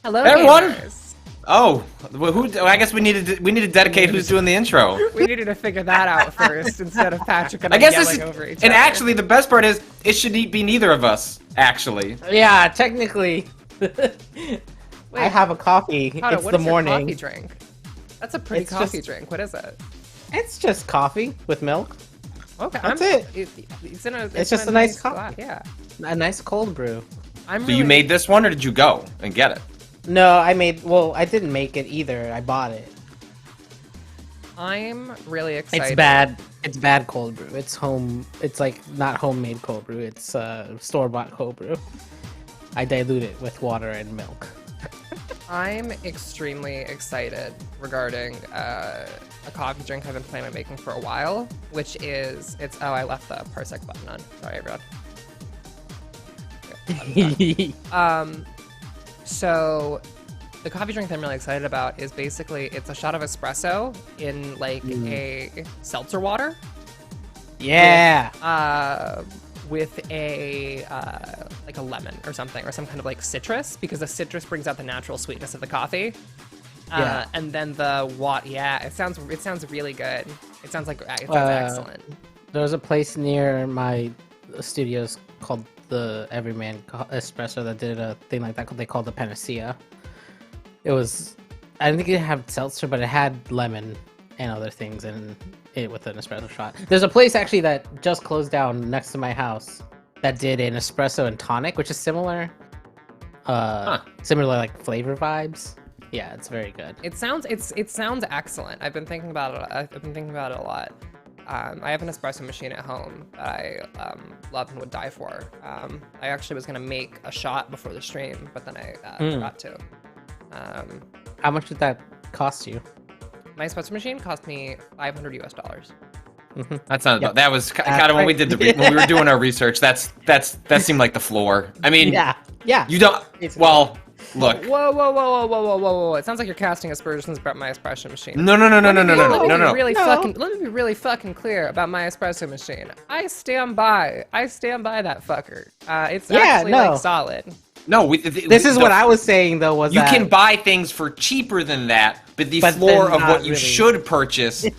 Hello, everyone. gamers. Oh, well, I guess we need to dedicate who's doing the intro. We needed to figure that out first instead of Patrick and I guess yelling over each other. And actually, the best part is it should be neither of us. Actually. Yeah, technically. Wait, I have a coffee. Cado, It's what the is morning. your coffee drink? That's a pretty It's coffee just- drink. What is it? It's just coffee with milk. Okay, That's it. It's just in a nice coffee. Yeah. A nice cold brew. I'm So you made this one, or did you go and get it? No, I didn't make it either. I bought it. I'm really excited. It's bad. It's bad cold brew. It's like not homemade cold brew. It's store-bought cold brew. I dilute it with water and milk. I'm extremely excited regarding a coffee drink I've been planning on making for a while, which is oh, I left the parsec button on. Sorry, everyone. So the coffee drink that I'm really excited about is basically it's a shot of espresso in like a seltzer water. Yeah. With a like a lemon or something, or some kind of like citrus, because the citrus brings out the natural sweetness of the coffee. Yeah. And then the it sounds really good. It sounds excellent. There's a place near my studios called the Everyman Espresso that did a thing like that. They called the Panacea. It was, I didn't think it had seltzer, but it had lemon and other things in it with an espresso shot. There's a place actually that just closed down next to my house that did an espresso and tonic, which is similar. Similar like flavor vibes. Yeah, it's very good. It sounds excellent. I've been thinking about it. I've been thinking about it a lot. I have an espresso machine at home that I love and would die for. I actually was gonna make a shot before the stream, but then I forgot to. How much did that cost you? My espresso machine cost me $500 US. That's not. That was kind of when we did when we were doing our research. That seemed like the floor. I mean, yeah. You don't. Well, look. Whoa! It sounds like you're casting aspersions about my espresso machine. No. Let me be really fucking clear about my espresso machine. I stand by that fucker. It's actually like solid. No, this is what I was saying though. Was you that can buy things for cheaper than that, but the floor of what you should purchase is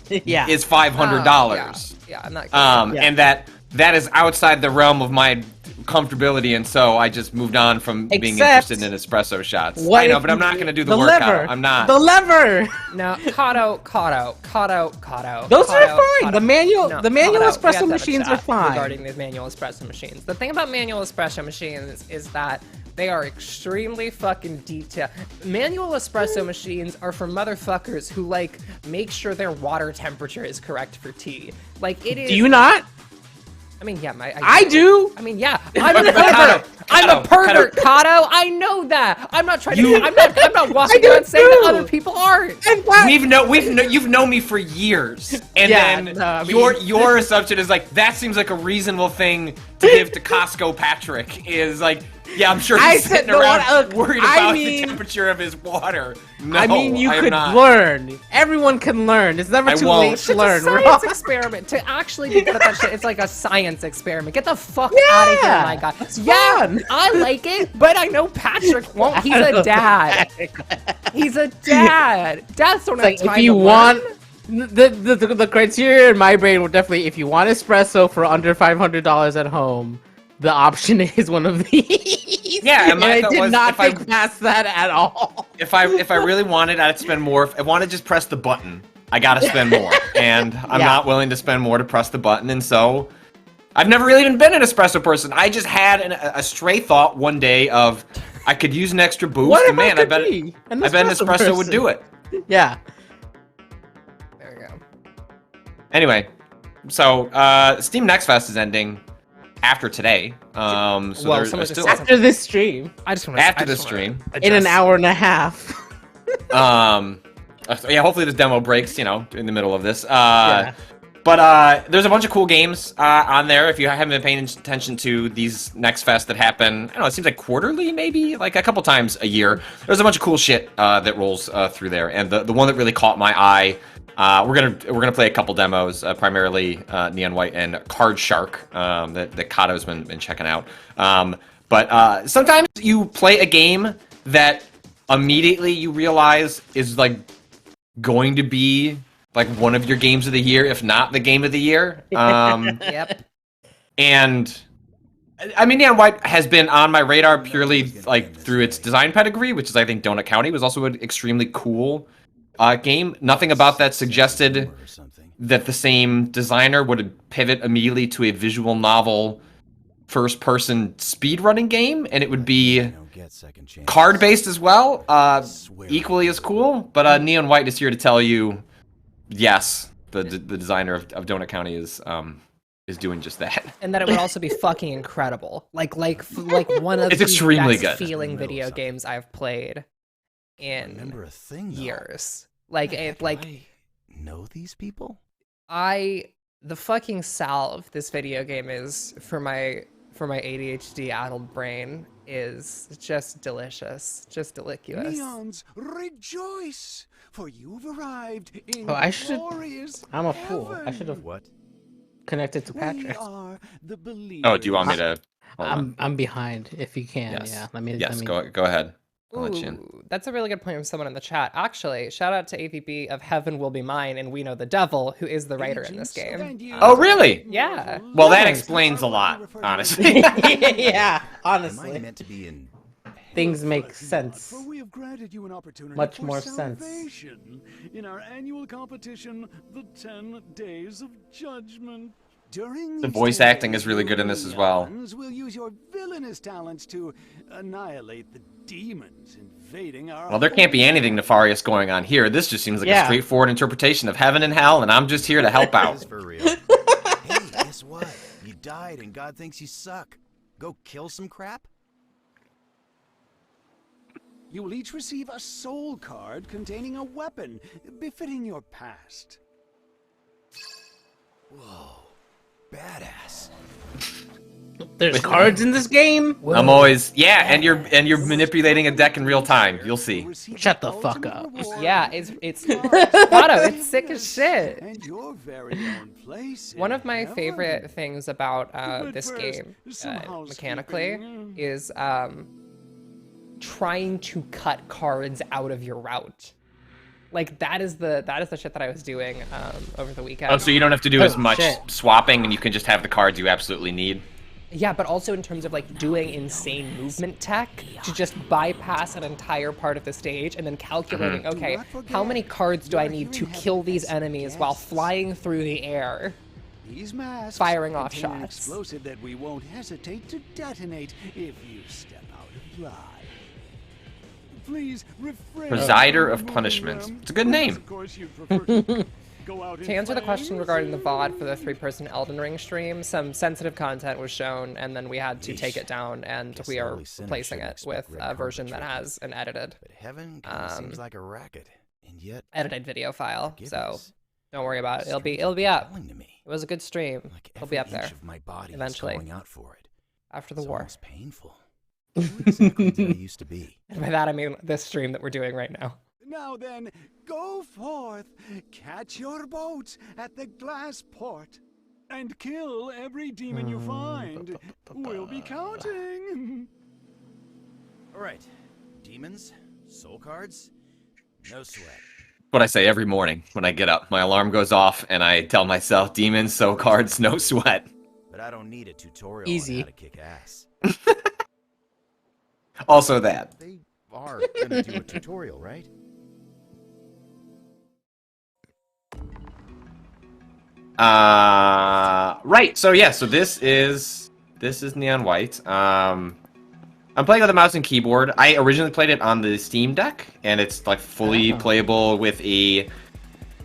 $500. Yeah, I'm not kidding. And that is outside the realm of my comfortability, and so I just moved on from being interested in espresso shots. I know, but I'm not going to do the workout. Lever. I'm not. The lever. No, Cado. Those are fine. The manual espresso machines are fine. Regarding these manual espresso machines, the thing about manual espresso machines is that they are extremely fucking detailed. Manual espresso machines are for motherfuckers who like make sure their water temperature is correct for tea. Like it is. Do you not? I mean, yeah, I do. I mean, yeah, I'm a pervert. I'm a pervert, Cado. I know that. I'm not trying to. I'm not walking around saying that other people aren't. You've known me for years, and your assumption is like that seems like a reasonable thing to give to Costco Patrick is like. Yeah, I'm sure he's sitting around worried about the temperature of his water. No, I mean, you could learn. Everyone can learn. It's never too late to learn. It's a science experiment. To actually be good at that shit, it's like a science experiment. Get the fuck out of here, my god. Yeah, I like it, but I know Patrick won't. He's a dad. He's a dad. Dads don't have time if you to want. The criteria in my brain would definitely, if you want espresso for under $500 at home, the option is one of these. Yeah, and I did not think past that at all. If I really wanted, I'd spend more. If I want to just press the button, I gotta spend more, and I'm not willing to spend more to press the button. And so, I've never really even been an espresso person. I just had a stray thought one day of I could use an extra boost, and man, I bet an espresso would do it. Yeah. There we go. Anyway, so Steam Next Fest is ending. After today, after this stream. After this stream, in an hour and a half. Yeah, hopefully this demo breaks, in the middle of this. But there's a bunch of cool games on there. If you haven't been paying attention to these Next Fest that happen, I don't know, it seems like quarterly, maybe like a couple times a year. There's a bunch of cool shit that rolls through there, and the one that really caught my eye. We're gonna play a couple demos, primarily Neon White and Card Shark that Cado's been checking out. But sometimes you play a game that immediately you realize is like going to be like one of your games of the year, if not the game of the year. Yep. And I mean, Neon White has been on my radar purely like through its design pedigree, which is I think Donut County was also an extremely cool game. Nothing about that suggested that the same designer would pivot immediately to a visual novel first-person speedrunning game, and it would be card-based as well, equally as cool. But Neon White is here to tell you, yes, the designer of Donut County is doing just that. And that it would also be fucking incredible. Like one of it's the extremely best good. feeling video games I've played in years. Like know these people? The fucking salve this video game is for my ADHD addled brain is just delicious, just delicious. Neons, rejoice, for you've arrived in glorious I'm a fool. I should have connected to Patrick. are the believers. Oh, do you want me to? Hold on. I'm behind. If you can, Yes. yeah. Let me. Go ahead. I'll let you in. Ooh, that's a really good point from someone in the chat. Actually, shout out to AVB of Heaven Will Be Mine and We Know the Devil, who is the writer in this game. Oh, really? Yeah. Well, that explains a lot, honestly. Yeah, Am honestly, I meant to be in? things make sense. For we have granted you an opportunity Much for more sense. salvation in our annual competition, the 10 Days of Judgment. During The these voice 10 acting days, is really good in this you as well. neons will use your villainous talents to annihilate the demons invading our Well, there can't be anything nefarious going on here. This just seems like a Yeah. straightforward interpretation of heaven and hell, and I'm just here to help out. This for real? Hey, guess what? You died and God thinks you suck. Go kill some crap? You will each receive a soul card containing a weapon befitting your past. Whoa. Badass. There's cards in this game. I'm always and you're manipulating a deck in real time. You'll see. Shut the fuck up. Yeah, it's Cado, it's sick as shit. And your very own place. One in of my heaven. favorite things about But this first, game, some mechanically, housekeeping. is trying to cut cards out of your route. Like that is the shit that I was doing over the weekend. Oh, so you don't have to do as Oh, much shit. swapping, and you can just have the cards you absolutely need. Yeah, but also in terms of like doing insane movement tech to just bypass an entire part of the stage and then calculating, okay, how many cards do I need to kill these enemies while flying through the air? These masks Firing off contain an shots. explosive that we won't hesitate to detonate if you step out of line. Please refrain Presider from of Punishment. them, It's a good unless, name. of course, you'd prefer to go out in To answer the question flames. regarding the VOD for the 3-person Elden Ring stream, some sensitive content was shown and then we had to take it down and Guess we are only sinners replacing shouldn't it with expect red a version carpet that treatment. has an edited But heaven kinda seems Um, like a racket. And yet video file. So forgiveness don't worry about it. It'll be strangely up. compelling to me. It was a good stream. Like It'll be up every there inch of my body eventually. is calling out for it. after the It's war. almost painful. Who exactly did I used to be? And by that I mean this stream that we're doing right now. Now then, go forth, catch your boat at the glass port, and kill every demon you find. We'll be counting. All right, demons, soul cards, no sweat. What I say every morning when I get up. My alarm goes off, and I tell myself, demons, so cards, no sweat. But I don't need a tutorial Easy. on how to kick ass. Also that. They are gonna do a tutorial, right? Right. So yeah. So this is Neon White. I'm playing with a mouse and keyboard. I originally played it on the Steam Deck, and it's like fully playable with a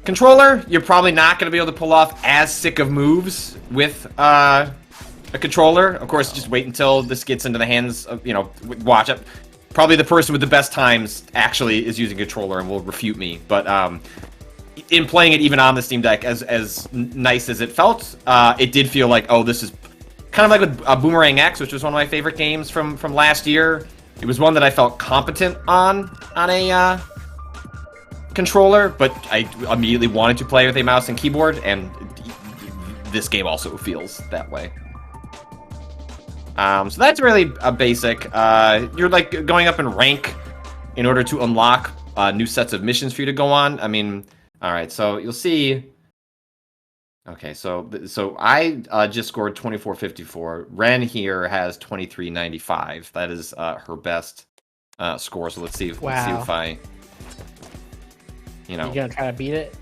controller. You're probably not going to be able to pull off as sick of moves with a controller. Of course, just wait until this gets into the hands of, watch it. Probably the person with the best times actually is using a controller and will refute me. But in playing it even on the Steam Deck, as nice as it felt, it did feel like, oh, this is kind of like with Boomerang X, which was one of my favorite games from last year. It was one that I felt competent on a controller, but I immediately wanted to play with a mouse and keyboard, and this game also feels that way. So that's really a basic. You're like going up in rank in order to unlock new sets of missions for you to go on. I mean, all right, so you'll see. Okay, so I just scored 2454. Ren here has 2395. That is her best score. So let's see if I, You gonna try to beat it?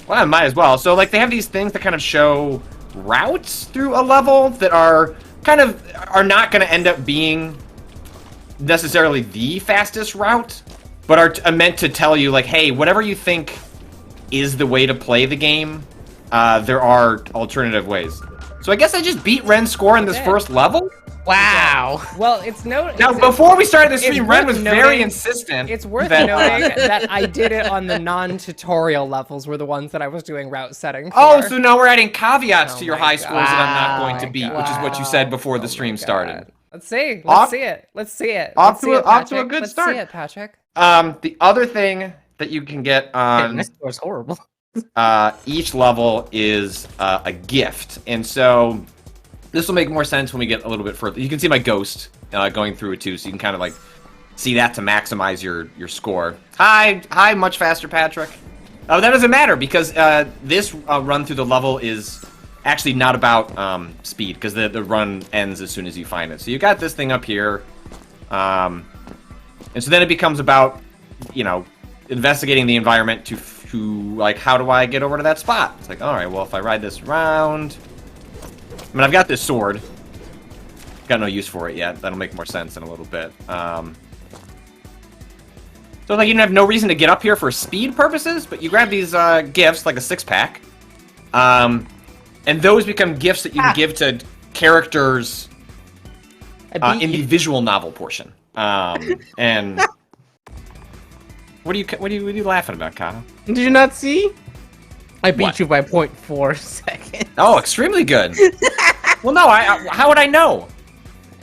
Well, I might as well. So like they have these things that kind of show routes through a level that are not going to end up being necessarily the fastest route, but are meant to tell you like, hey, whatever you think is the way to play the game, there are alternative ways. So I guess I just beat Ren's score in this first level. Wow. Well, it's Now, before we started the stream, Ren was very noting- insistent. It's worth noting that I did it on the non-tutorial levels, were the ones that I was doing route setting for. Oh, so now we're adding caveats to your my high scores that I'm not going to God. beat, which is what you said before the stream started. Let's see. Off- Let's see it. Let's see it. off Let's to see a- it, off to a Patrick. good Let's start. see it, Patrick. The other thing that you can get on My score's horrible. each level is a gift, and so this will make more sense when we get a little bit further. You can see my ghost going through it too, so you can kind of like see that to maximize your score. Hi, much faster, Patrick. That doesn't matter because this run through the level is actually not about speed, because the run ends as soon as you find it. So you got this thing up here, and so then it becomes about investigating the environment to like, how do I get over to that spot? It's like, all right, well, if I ride this around, I mean, I've got this sword. Got no use for it yet. That'll make more sense in a little bit. So like, you have no reason to get up here for speed purposes, but you grab these gifts, like a 6-pack, and those become gifts that you can give to characters in the visual novel portion. And what are you laughing about, Cado? Did you not see? I beat What? you by 0.4 seconds. Oh, extremely good. Well, no, how would I know?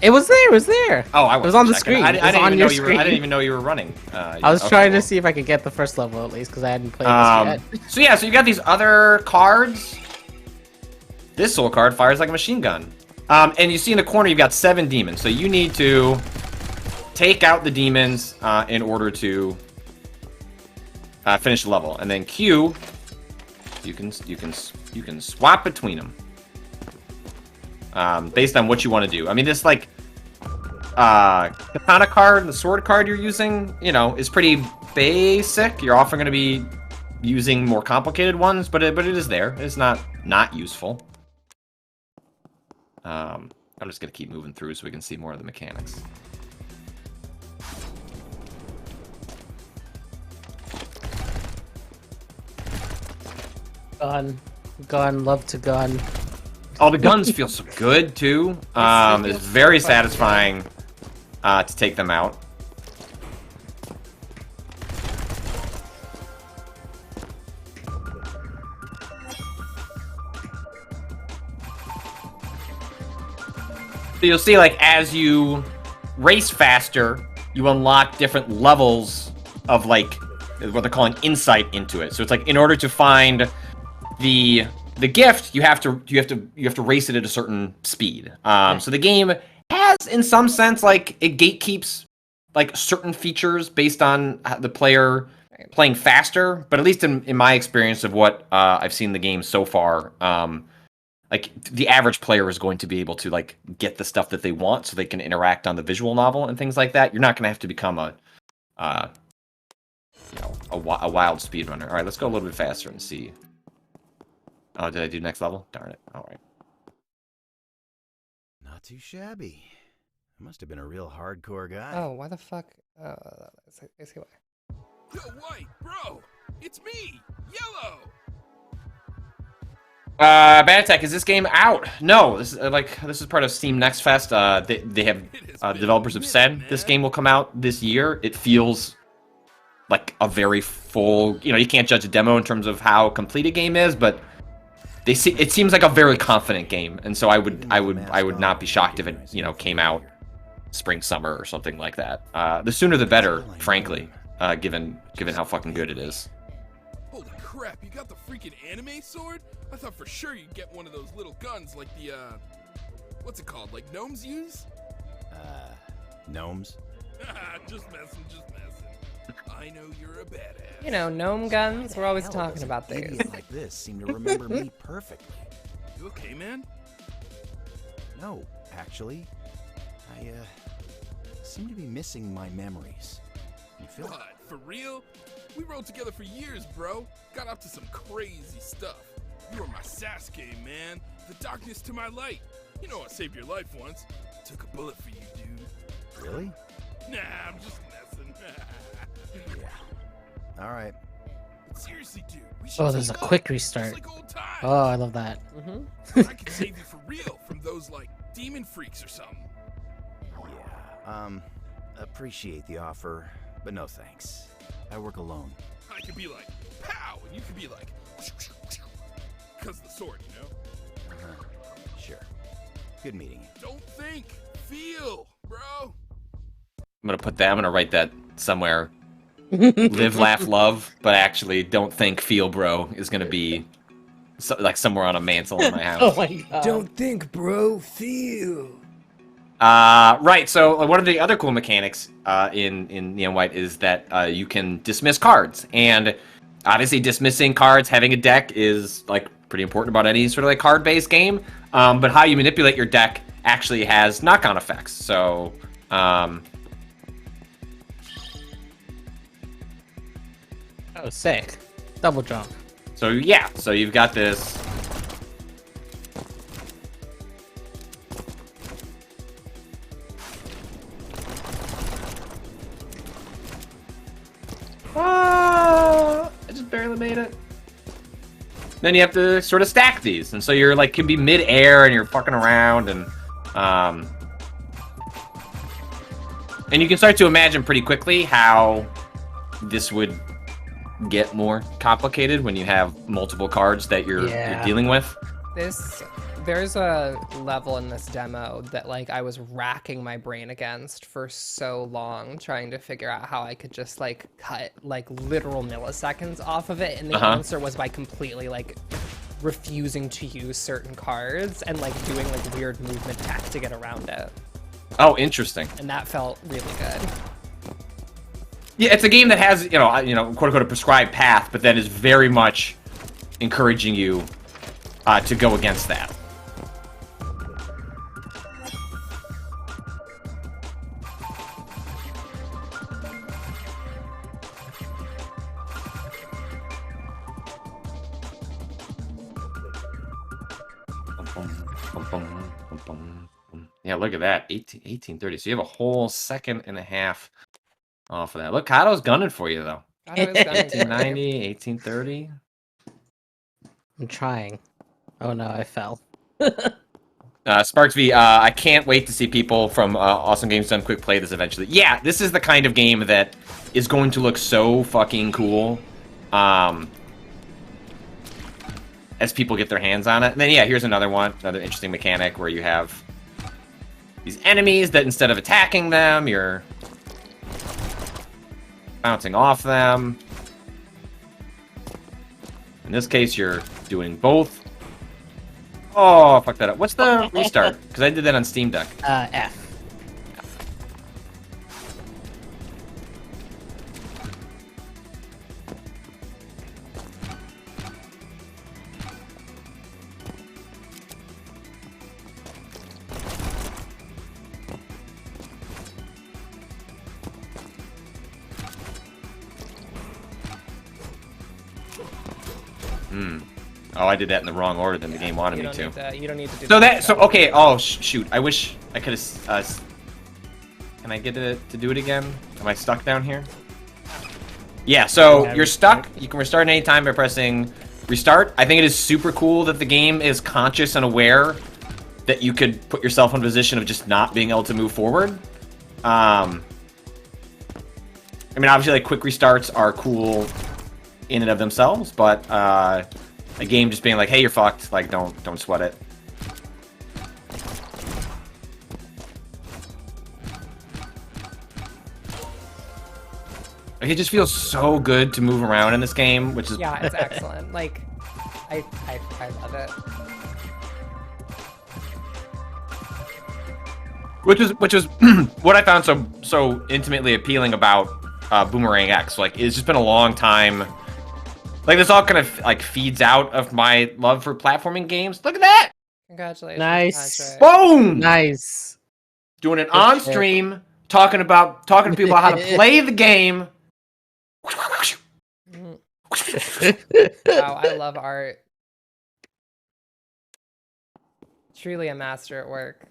It was there. It was there. Oh, I It was on the checking. screen. I It was didn't on even your know you were. screen. I didn't even know you were running. I was okay, trying to well. see if I could get the first level at least, because I hadn't played this yet. So yeah, so you got these other cards. This soul card fires like a machine gun. And you see in the corner you've got 7 demons. So you need to take out the demons in order to finish the level. And then Q, you can swap between them based on what you want to do. I mean, this like katana card, the sword card you're using, is pretty basic. You're often going to be using more complicated ones, but it is there. It's not useful. I'm just going to keep moving through so we can see more of the mechanics. Gun, love to gun. Oh, the guns feel so good too. It's very satisfying to take them out. So you'll see, like, as you race faster, you unlock different levels of, like, what they're calling insight into it. So it's like, in order to find the gift, you have to race it at a certain speed. So the game has, in some sense, like, it gatekeeps like certain features based on the player playing faster. But at least in my experience of what I've seen in the game so far, like, the average player is going to be able to, like, get the stuff that they want so they can interact on the visual novel and things like that. You're not going to have to become a wild speedrunner. All right, let's go a little bit faster and see. Oh, did I do next level? Darn it. All right. Not too shabby. Must have been a real hardcore guy. Oh, why the fuck? I see why. Yo, White, bro! It's me! Yellow! Bad Tech, is this game out? No, this is part of Steam Next Fest. They have developers have said this game will come out this year. It feels like a very full. You can't judge a demo in terms of how complete a game is, but it seems like a very confident game, and so I would not be shocked if it came out spring, summer, or something like that. The sooner the better, frankly, given how fucking good it is. Holy crap, you got the freaking anime sword? I thought for sure you'd get one of those little guns like the, what's it called, like gnomes use? Gnomes? Just messing. I know you're a badass. You know, gnome guns. We're always Hell, talking does an about these. idiot like this seem to remember me perfectly? You okay, man? No, actually. I seem to be missing my memories. You feel What, for real? We rode together for years, bro. Got up to some crazy stuff. You were my Sasuke, man. The darkness to my light. You know I saved your life once. Took a bullet for you, dude. really? Nah, I'm just messing. Yeah. All right. But seriously, dude, we should Oh, there's a team up, quick just restart. like old times. Oh, I love that. Mm-hmm. I could save you for real from those, like, demon freaks or something. Yeah. Appreciate the offer, but no thanks. I work alone. I could be like, pow, and you could be like, because the sword, you know? Uh-huh. Sure. Good meeting you. Don't think, feel, bro. I'm gonna put that. I'm gonna write that somewhere. Live, laugh, love, but actually, don't think, feel, bro, is gonna be like somewhere on a mantle in my house. Oh my god. think, bro. Feel. Right. So one of the other cool mechanics in Neon White is that you can dismiss cards, and obviously dismissing cards, having a deck is like pretty important about any sort of like card-based game. But how you manipulate your deck actually has knock-on effects. So. Oh, sick. Double jump. So yeah, so you've got this. I just barely made it. Then you have to sort of stack these, and so you're like can be mid-air and you're fucking around, and you can start to imagine pretty quickly how this would get more complicated when you have multiple cards that you're dealing with. There's a level in this demo that like I was racking my brain against for so long trying to figure out how I could just like cut like literal milliseconds off of it, and the answer was by completely like refusing to use certain cards and like doing like weird movement hacks to get around it. Oh, interesting. And that felt really good. Yeah, it's a game that has, quote unquote, a prescribed path, but that is very much encouraging you to go against that. Yeah, look at that. 1830. So you have a whole second and a half off of that. Look, Cado's gunning for you, though. 1890, 1830. I'm trying. Oh no, I fell. Sparks V, I can't wait to see people from Awesome Games Done Quick play this eventually. Yeah, this is the kind of game that is going to look so fucking cool as people get their hands on it. And then, yeah, here's another one, another interesting mechanic where you have these enemies that instead of attacking them, you're bouncing off them. In this case, you're doing both. Oh, fuck that up. What's the restart? Because I did that on Steam Deck. F. Oh, I did that in the wrong order than the game wanted me to. You don't need to do So that. okay. Oh, shoot. I wish I could have. Can I get it to do it again? Am I stuck down here? Yeah. So you're stuck. You can restart any time by pressing restart. I think it is super cool that the game is conscious and aware that you could put yourself in a position of just not being able to move forward. I mean, obviously, like quick restarts are cool in and of themselves, but a game just being like, "Hey, you're fucked." Like, don't sweat it. Like, it just feels so good to move around in this game, which is Yeah, it's excellent. Like, I love it. which was what I found so intimately appealing about Boomerang X. Like, it's just been a long time. Like, this all kind of like feeds out of my love for platforming games. Look at that! Congratulations, Nice. Patrick. Boom! Nice. Doing it on shit. stream, talking to people how to play the game. Wow, I love art. Truly a master at work.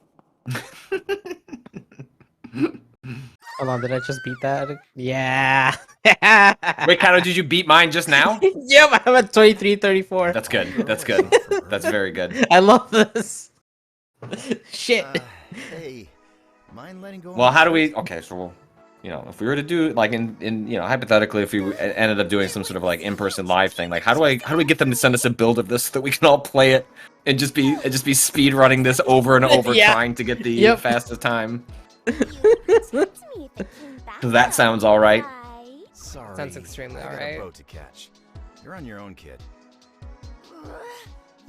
Hold on, did I just beat that? Yeah. Wait, Cado, did you beat mine just now? Yep, I'm at 23-34. That's good. That's good. That's very good. I love this. Shit. Hey, mind letting go? Well, how do we? Okay, so we'll, you know, if we were to do like in hypothetically, if we ended up doing some sort of like in-person live thing, like how do we get them to send us a build of this so that we can all play it and just be speed running this over and over, Yeah. trying to get the fastest time? Because So that sounds all right. Sorry. Sounds extremely I got alright. a boat to catch. You're on your own, kid.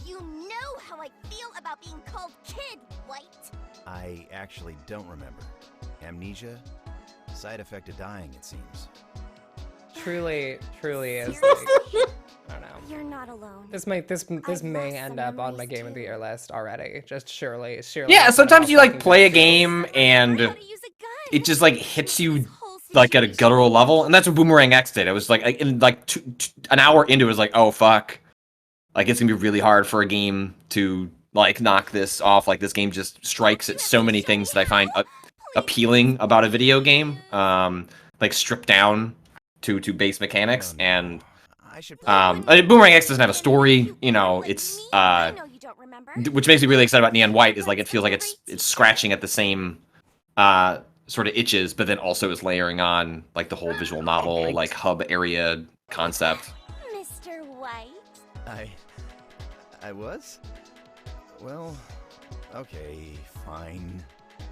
You know how I feel about being called kid, White. I actually don't remember. Amnesia? Side effect of dying, it seems. Truly is like, Seriously? I don't know. You're not alone. This may I've may lost end some up on my memories game of the too. year list already. Just surely. Yeah, sometimes you like fucking play a good. game and How to use a gun. it just like hits you This whole like at a situation. guttural level, and that's what Boomerang X did. It was like in like an hour into it, was like, oh fuck, like it's gonna be really hard for a game to like knock this off. Like this game just strikes at so many things that I find appealing about a video game, like stripped down to base mechanics. And I should Boomerang X doesn't have a story, you know. It's I know you don't remember. which makes me really excited about Neon White is like it feels like it's scratching at the same sort of itches, but then also is layering on like the whole visual novel like hub area concept. Mr. White. I was? Well, okay, fine.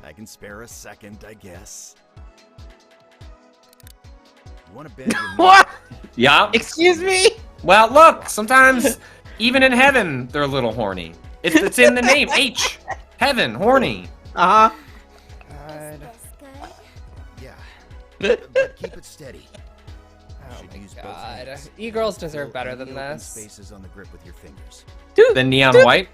I can spare a second, I guess. You want to bend your knee? What? Yeah. Excuse me? Well, look, sometimes even in heaven they're a little horny. It's in the name H. Heaven, horny. Uh-huh. God. This good? Yeah. But keep it steady. Oh Should my use both god. hands. E-girls deserve Fill better any than open this. Spaces on the grip with your fingers. Dude. The Neon White.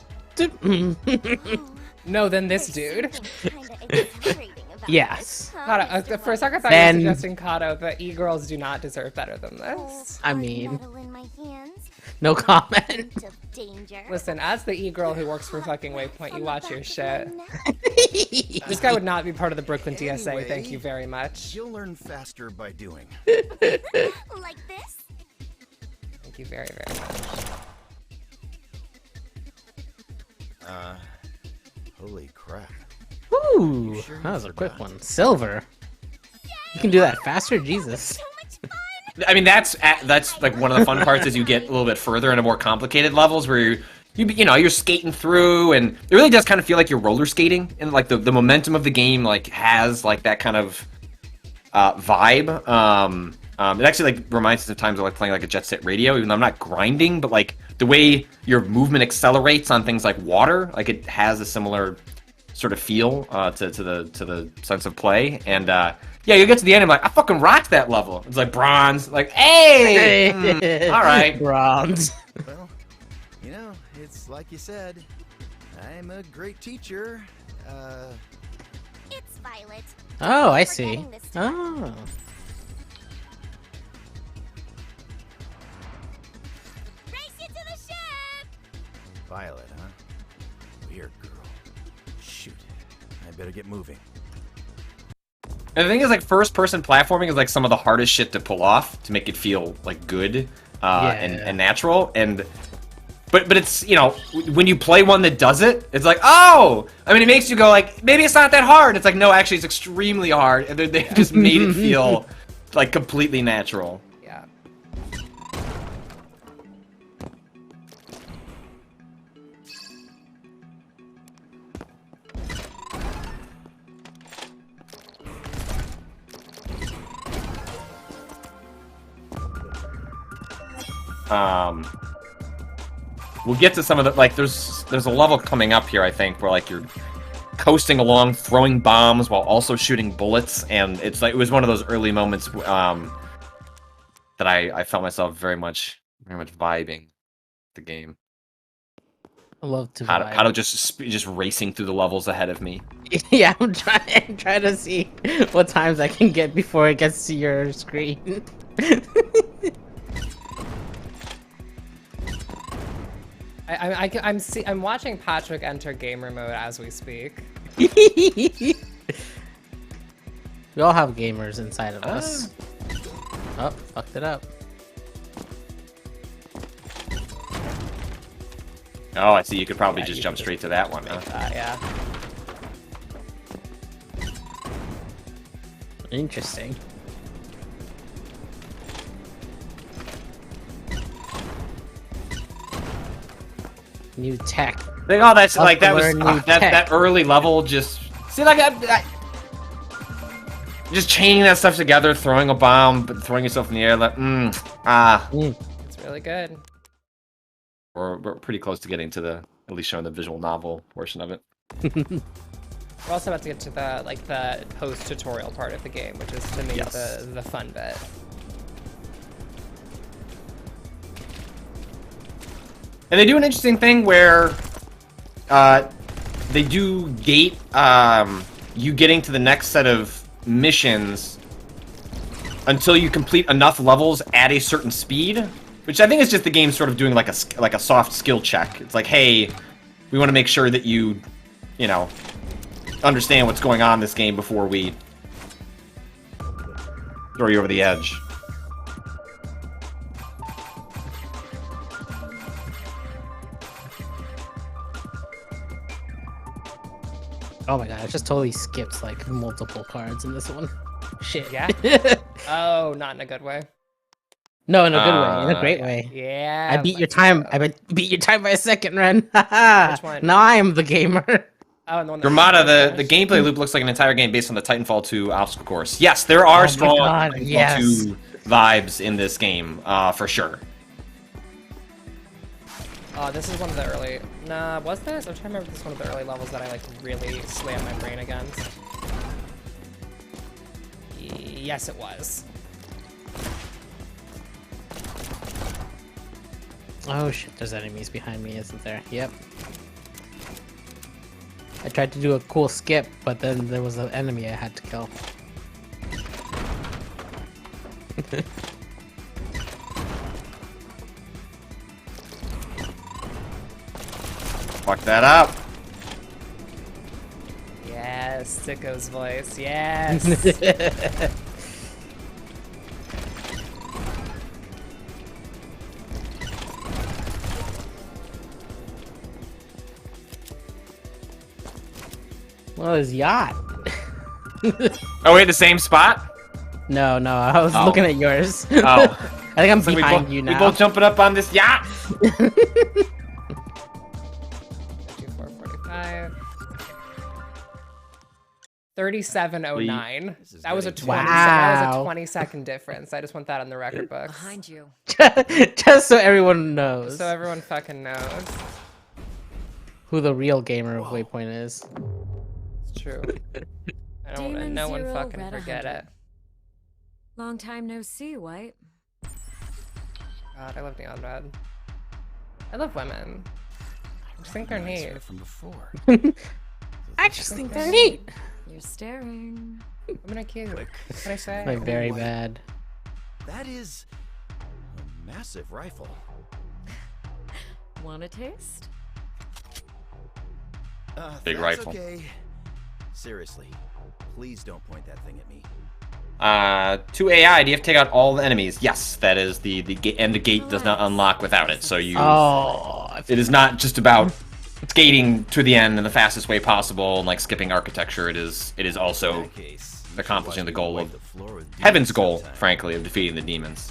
No, then this There's dude. something kinda exhilarating about Yes. this, huh, Cado, Mr. for a second I thought Then- you were suggesting Cado that e-girls do not deserve better than this. I Hard mean- metal in my hands, No comment. hint of danger. Listen, as the e-girl who works for fucking Waypoint, you watch your shit. shit. This guy would not be part of the Brooklyn DSA, thank Anyway. you very much. You'll learn faster by doing. Like this? Thank you very, very much. Holy crap. Ooh, sure that you was a quick forgot? one. Silver. You can do that faster, Jesus. So much fun! I mean, that's like one of the fun parts as you get a little bit further into more complicated levels where you're skating through, and it really does kind of feel like you're roller skating, and like the momentum of the game like has like that kind of vibe. It actually like reminds us of times of like playing like a Jet Set Radio, even though I'm not grinding, but like the way your movement accelerates on things like water, like it has a similar sort of feel to the sense of play. And yeah, you get to the end, I'm like, I fucking rocked that level. It's like bronze, like hey, all right. Bronze. Well, you know, it's like you said. I'm a great teacher. It's Violet. Oh, I see. Forgetting this time. Oh. Race you to the ship! Violet, huh? Weird girl. Shoot. I better get moving. And the thing is, like, first-person platforming is like some of the hardest shit to pull off to make it feel like good and natural. And but it's, you know, when you play one that does it, it's like, oh, I mean, it makes you go like, maybe it's not that hard. It's like, no, actually, it's extremely hard, and they just made it feel like completely natural. Yeah. We'll get to some of the, like, there's a level coming up here, I think, where like you're coasting along, throwing bombs while also shooting bullets, and it's like it was one of those early moments that I felt myself very much vibing the game. I love to Cado just racing through the levels ahead of me. Yeah, I'm trying to see what times I can get before it gets to your screen. I'm watching Patrick enter gamer mode as we speak. We all have gamers inside of us. Oh, fucked it up. Oh, I see. You could probably Yeah, just you jump can straight to that one, huh? Yeah. Interesting. New tech. Like, oh, that's like that was learn new that tech. early level. Just see, like just chaining that stuff together, throwing a bomb, but throwing yourself in the air. Like, It's really good. we're pretty close to getting to the at least showing the visual novel portion of it. We're also about to get to the post-tutorial part of the game, which is to me Yes. the fun bit. And they do an interesting thing where they do gate you getting to the next set of missions until you complete enough levels at a certain speed, which I think is just the game sort of doing like a soft skill check. It's like, hey, we want to make sure that you know, understand what's going on in this game before we throw you over the edge. Oh my god, I just totally skipped like multiple cards in this one. Shit. Yeah? Oh, not in a good way. No, in a good way, in a great way. Yeah. I beat your let's time. go. I beat your time by a second, Ren. Haha. Which one? Now I am the gamer. Oh, and the one that Gramada, we the finished? gameplay loop looks like an entire game based on the Titanfall 2 obstacle course. Yes, there are Oh my strong God, Titanfall yes. 2 vibes in this game, for sure. Oh, this is one of the early... Nah, was this? I'm trying to remember if this is one of the early levels that I, like, really slammed my brain against. Yes, it was. Oh shit, there's enemies behind me, isn't there? Yep. I tried to do a cool skip, but then there was an enemy I had to kill. Fuck that up. Yes, Sicko's voice. Yes. Well, his yacht. Oh, wait, the same spot? No, I was Oh. looking at yours. Oh. I think I'm So behind you now. we both jumping up on this yacht? 2445. 3709. This is That was a getting 20 that was a Wow. 20-second difference. I just want that on the record books. Behind you. Just so everyone knows So everyone fucking knows. who the real gamer of Waypoint is. It's true. I don't want Demon no one Zero, fucking Red forget 100. it. Long time no see, White. God, I love Neon Red. I love women. I just think they're Nice neat. hair from before. I just think they're neat. You're staring. Women are cute. What can I say? Like very White. bad. That is a massive rifle. Want a taste? Big That's rifle. Okay. Seriously, please don't point that thing at me. To AI, do you have to take out all the enemies? Yes, that is the gate, and the gate does not unlock without it. So you, Oh, it is not just about skating to the end in the fastest way possible and like skipping architecture. It is In also that case, you should accomplishing watch the me goal wipe of the floor with heaven's demons goal, sometime. frankly, of defeating the demons.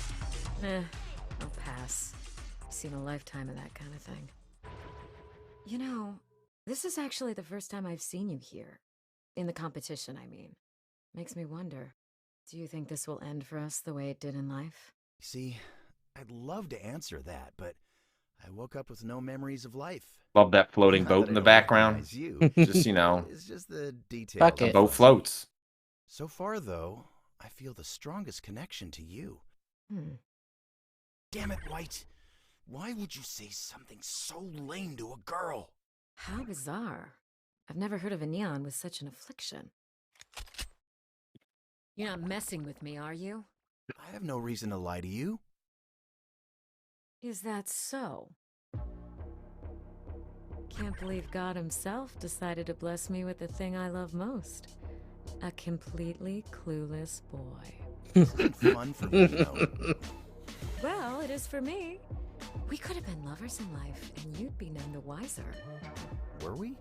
I'll pass. I've seen a lifetime of that kind of thing. You know, this is actually the first time I've seen you here. In the competition, I mean. Makes me wonder. Do you think this will end for us the way it did in life? See, I'd love to answer that, but I woke up with no memories of life. Love that floating Not boat that in I the don't background. recognize you. Just, you know, It's just the details. Fuck the it. boat floats. So far, though, I feel the strongest connection to you. Damn it, White. Why would you say something so lame to a girl? How bizarre. I've never heard of a neon with such an affliction. You're not messing with me, are you? I have no reason to lie to you. Is that so? Can't believe God himself decided to bless me with the thing I love most. A completely clueless boy. This isn't fun for me, though. Well, it is for me. We could have been lovers in life, and you'd be none the wiser. Were we?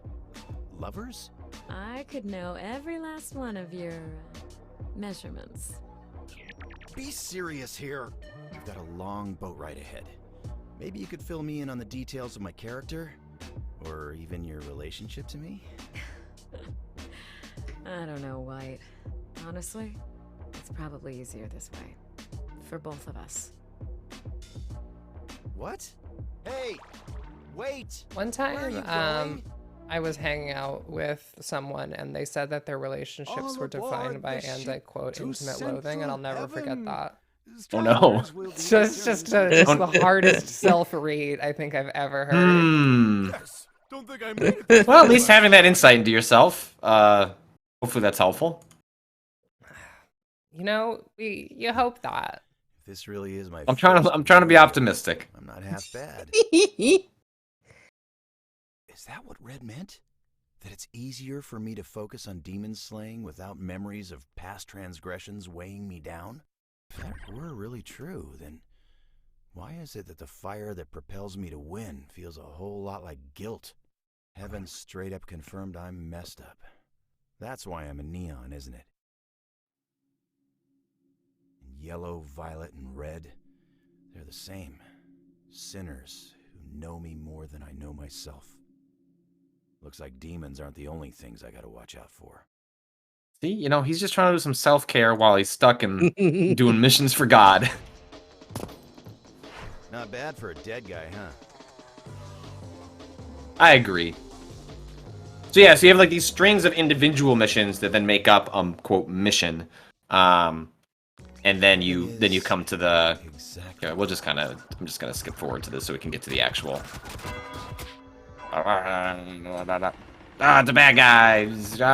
Lovers? I could know every last one of your measurements. Be serious here. I've got a long boat ride ahead. Maybe you could fill me in on the details of my character? Or even your relationship to me? I don't know, White. Honestly, it's probably easier this way. For both of us. What? Hey! Wait! One Where are you time, going? I was hanging out with someone and they said that their relationships All were defined aboard by, the and I ship quote, to intimate loathing, and I'll never Central forget Heaven. that. Oh, no. Travelers will be It's just returned to- the hardest self-read I think I've ever heard. Hmm. Yes. Don't think I made it. this Well, at far least last having that time. insight into yourself. Hopefully that's helpful. You know, you hope that. If this really is my I'm trying first to be boat, optimistic. I'm not half bad. Is that what Red meant? That it's easier for me to focus on demon slaying without memories of past transgressions weighing me down? If that were really true, then why is it that the fire that propels me to win feels a whole lot like guilt? Heaven straight up confirmed I'm messed up. That's why I'm a neon, isn't it? And yellow, violet, and red, they're the same. Sinners who know me more than I know myself. Looks like demons aren't the only things I gotta watch out for. See, you know, he's just trying to do some self-care while he's stuck in doing missions for God. Not bad for a dead guy, huh? I agree. So yeah, so you have like these strings of individual missions that then make up quote mission. And then you come to the Exactly. okay, I'm just gonna skip forward to this so we can get to the actual the bad guy. I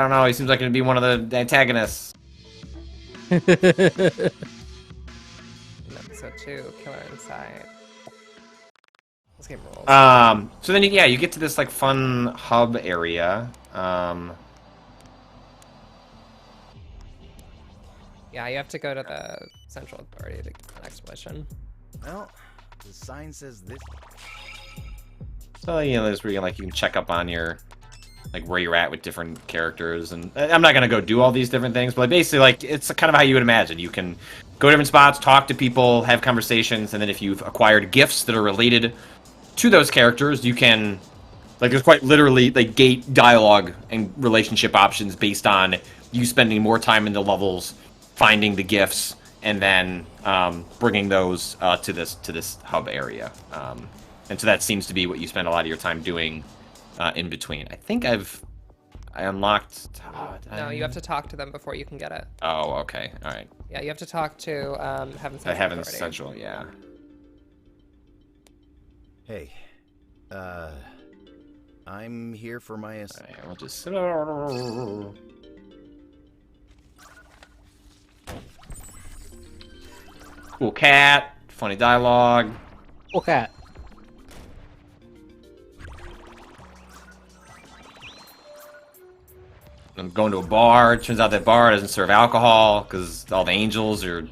don't know, he seems like it'd be one of the antagonists. In episode 2, Killer Inside. This game rules. So then you get to this like fun hub area. Yeah, you have to go to the Central Authority to get the next mission. Well, the sign says this. So you know, there's where you can check up on your like where you're at with different characters, and I'm not gonna go do all these different things, but basically like it's kind of how you would imagine. You can go to different spots, talk to people, have conversations, and then if you've acquired gifts that are related to those characters, you can like there's quite literally like gate dialogue and relationship options based on you spending more time in the levels, finding the gifts, and then bringing those to this hub area. And so that seems to be what you spend a lot of your time doing in between. I think I unlocked. No, you have to talk to them before you can get it. Oh, okay, all right. Yeah, you have to talk to Heaven's Heaven's Authority. Central, yeah. Hey, I'm here for my. All right, we'll just. Cool cat, funny dialogue. Okay. I'm going to a bar. Turns out that bar doesn't serve alcohol because all the angels are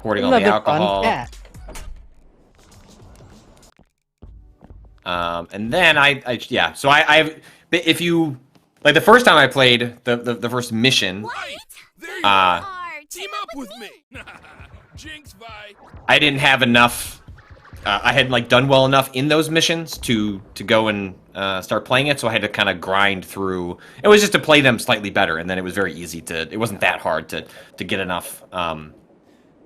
hoarding all the Another alcohol. fun cat. And then yeah. So I've if you like the first time I played the first mission, Right. There you Uh, are. Team up with me. Jinx, Vi. I didn't have enough. I hadn't like done well enough in those missions to go and start playing it, so I had to kind of grind through. It was just to play them slightly better, and then it was very easy to. It wasn't that hard to get enough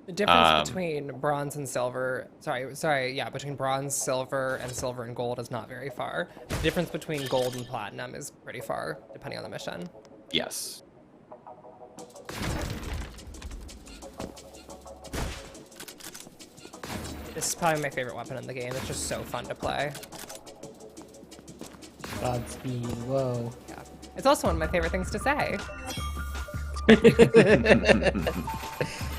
The difference between bronze and silver, between bronze, silver, and silver and gold is not very far. The difference between gold and platinum is pretty far, depending on the mission. Yes. This is probably my favorite weapon in the game. It's just so fun to play. Godspeed. Whoa. Yeah. It's also one of my favorite things to say.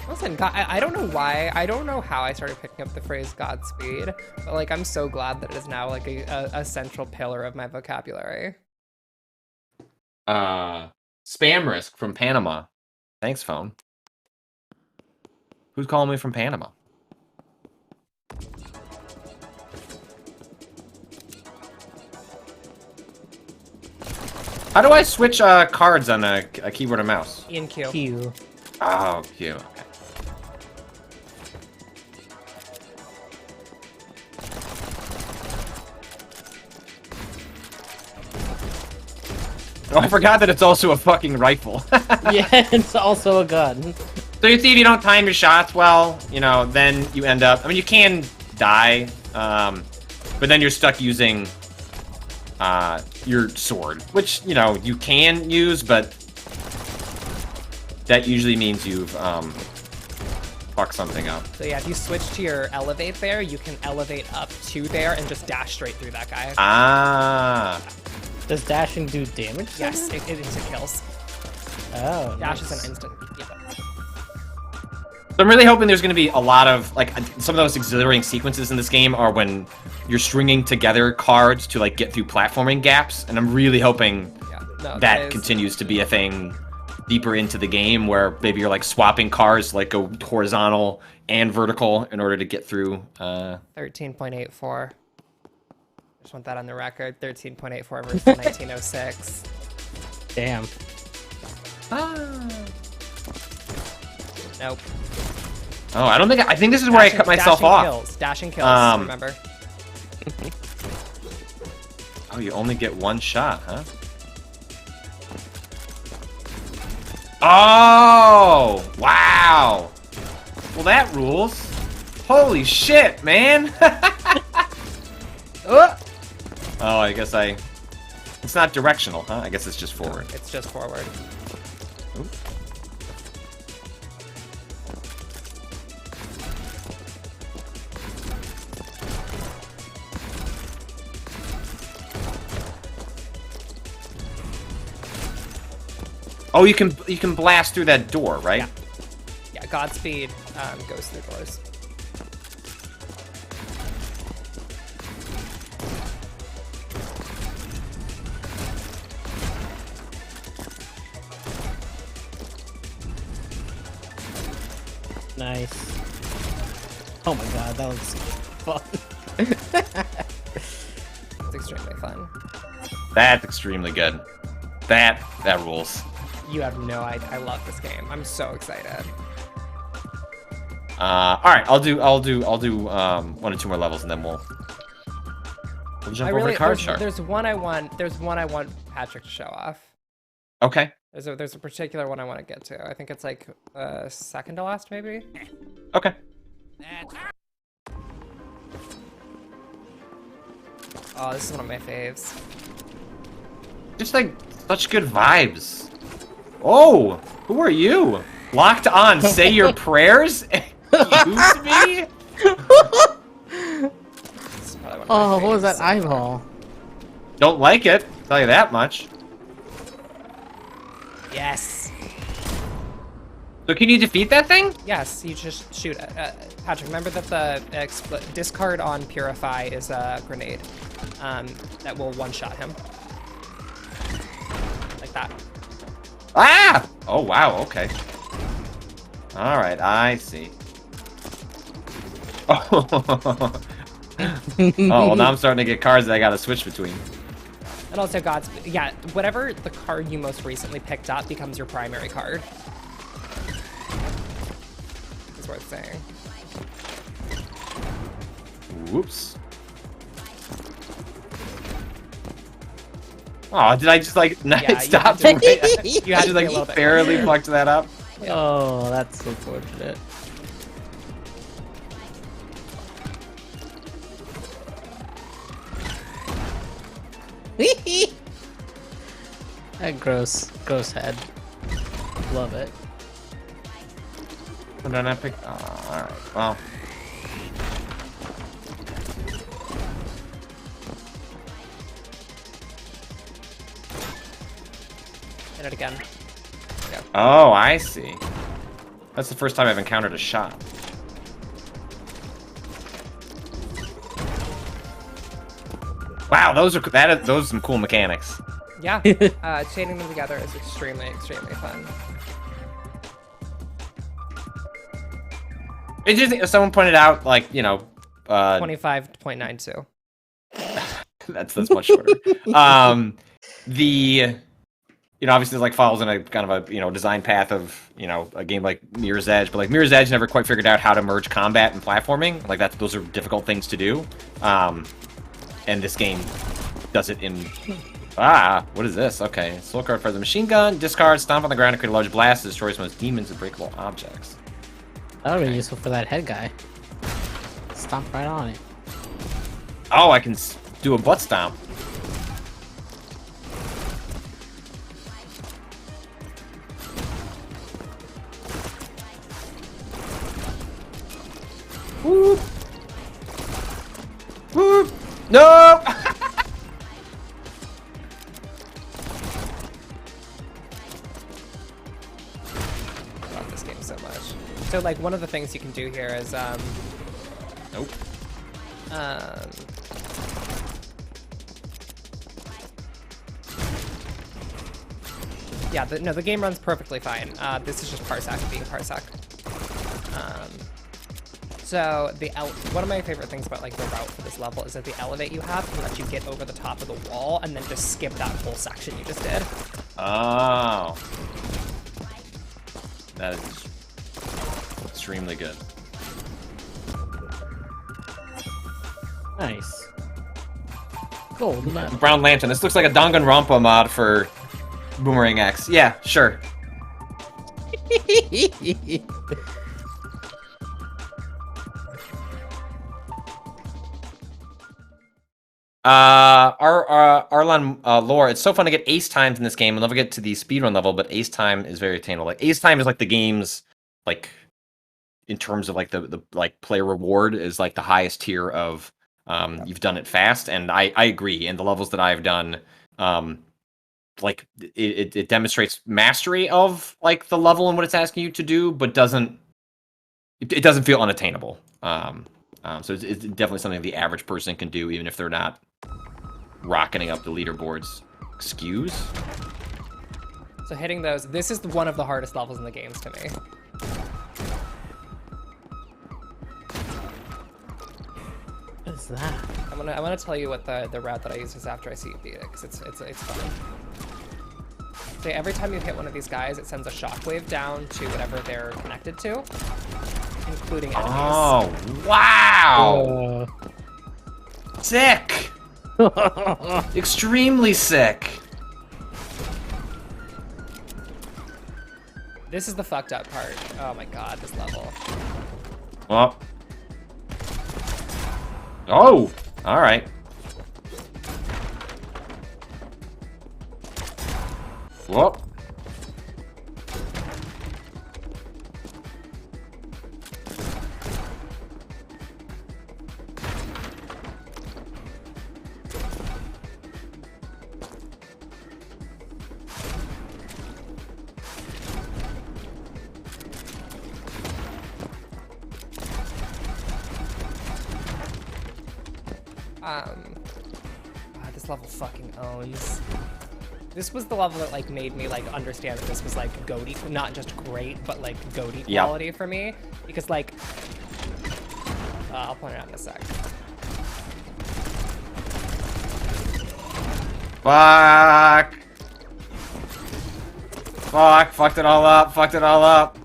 Listen, I don't know why. I don't know how I started picking up the phrase Godspeed, but like I'm so glad that it is now like a central pillar of my vocabulary. Spam risk from Panama. Thanks, phone. Who's calling me from Panama? How do I switch cards on a keyboard and mouse? E and Q. Q. Oh, Q. Okay. Oh, I forgot that it's also a fucking rifle. Yeah, it's also a gun. So you see, if you don't time your shots well, you know, then you end up... I mean, you can die, but then you're stuck using your sword, which, you know, you can use, but that usually means you've fucked something up. So yeah, if you switch to your elevate there, you can elevate up to there and just dash straight through that guy. Ah. Does dashing do damage? Yes, it instant kills. Oh. Dash Nice. is an instant. Yeah. So I'm really hoping there's going to be a lot of, like, some of those exhilarating sequences in this game are when you're stringing together cards to, like, get through platforming gaps, and I'm really hoping that continues to be a thing deeper into the game, where maybe you're, like, swapping cards, like, go horizontal and vertical in order to get through. 13.84. Just want that on the record. 13.84 versus 1906. Damn. Nope. Oh, I don't think... I think this is where I cut myself off. Dashing kills, remember. Oh, you only get one shot, huh? Oh! Wow! Well, that rules. Holy shit, man! Oh, I guess it's not directional, huh? I guess it's just forward. It's just forward. Oop. Oh, you can blast through that door, right? Yeah. Yeah, Godspeed goes through doors. Nice. Oh my god, that was fun. It's extremely fun. That's extremely good. That rules. You have no idea. I love this game. I'm so excited. All right, I'll do 1 or 2 more levels, and then we'll jump over to Card Shark. There's one I want Patrick to show off. Okay. There's a particular one I want to get to. I think it's like second to last, maybe. Okay. Oh, this is one of my faves. Just like such good vibes. Oh, who are you? Locked on. Say your prayers. Excuse me. Oh, what was that eyeball? Don't like it. I'll tell you that much. Yes. So can you defeat that thing? Yes, you just shoot it. Patrick, remember that the discard on Purify is a grenade that will one-shot him. Like that. Ah! Oh, wow, okay. All right, I see. Oh, well, now I'm starting to get cards that I gotta switch between. And also yeah, whatever the card you most recently picked up becomes your primary card. It's worth saying. Whoops. Oh, did I just like not stop? You had to like barely fucked that up. Oh, that's unfortunate. That gross head. Love it. Put an epic. Oh, all right. Well. Hit it again. There we go. Oh, I see. That's the first time I've encountered a shot. Wow, those are some cool mechanics. Yeah, chaining them together is extremely, extremely fun. It just someone pointed out, like, 25.92. that's much shorter. Obviously, like, follows in a kind of a design path of a game like Mirror's Edge, but like Mirror's Edge never quite figured out how to merge combat and platforming. Like those are difficult things to do. And this game does it in. What is this? Okay, slow card for the machine gun, discard, stomp on the ground, and create a large blast that destroys most demons and breakable objects. That would be useful for that head guy. Stomp right on it. Oh, I can do a butt stomp. Whoop! Whoop! No! Love this game so much. So like one of the things you can do here is Nope. Yeah, the game runs perfectly fine. This is just Parsec being Parsec. So one of my favorite things about like the route for this level is that the elevate you have can let you get over the top of the wall and then just skip that whole section you just did. Oh. That is extremely good. Nice. Gold medal. Brown Lantern. This looks like a Danganronpa mod for Boomerang X. Yeah, sure. Arlan lore. It's so fun to get ace times in this game. I'd love to get to the speedrun level, but ace time is very attainable. Like ace time is like the game's like in terms of like the like player reward is like the highest tier of you've done it fast, and I agree. In the levels that I've done, like it demonstrates mastery of like the level and what it's asking you to do, but it doesn't feel unattainable. So it's definitely something the average person can do, even if they're not rocketing up the leaderboards. Excuse? So hitting those, this is one of the hardest levels in the games to me. What is that? I wanna tell you what the route that I use is after I see you beat it, because it's fun. So every time you hit one of these guys, it sends a shockwave down to whatever they're connected to, including enemies. Oh, wow! Sick! Extremely sick! This is the fucked up part. Oh my god, this level. Well. Oh! Alright. Whoop. This level fucking owns. This was the level that like made me like understand that this was like goaty, not just great, but like goaty quality for me. Because like, I'll point it out in a sec. Fuck! Fuck! Fucked it all up! Fucked it all up!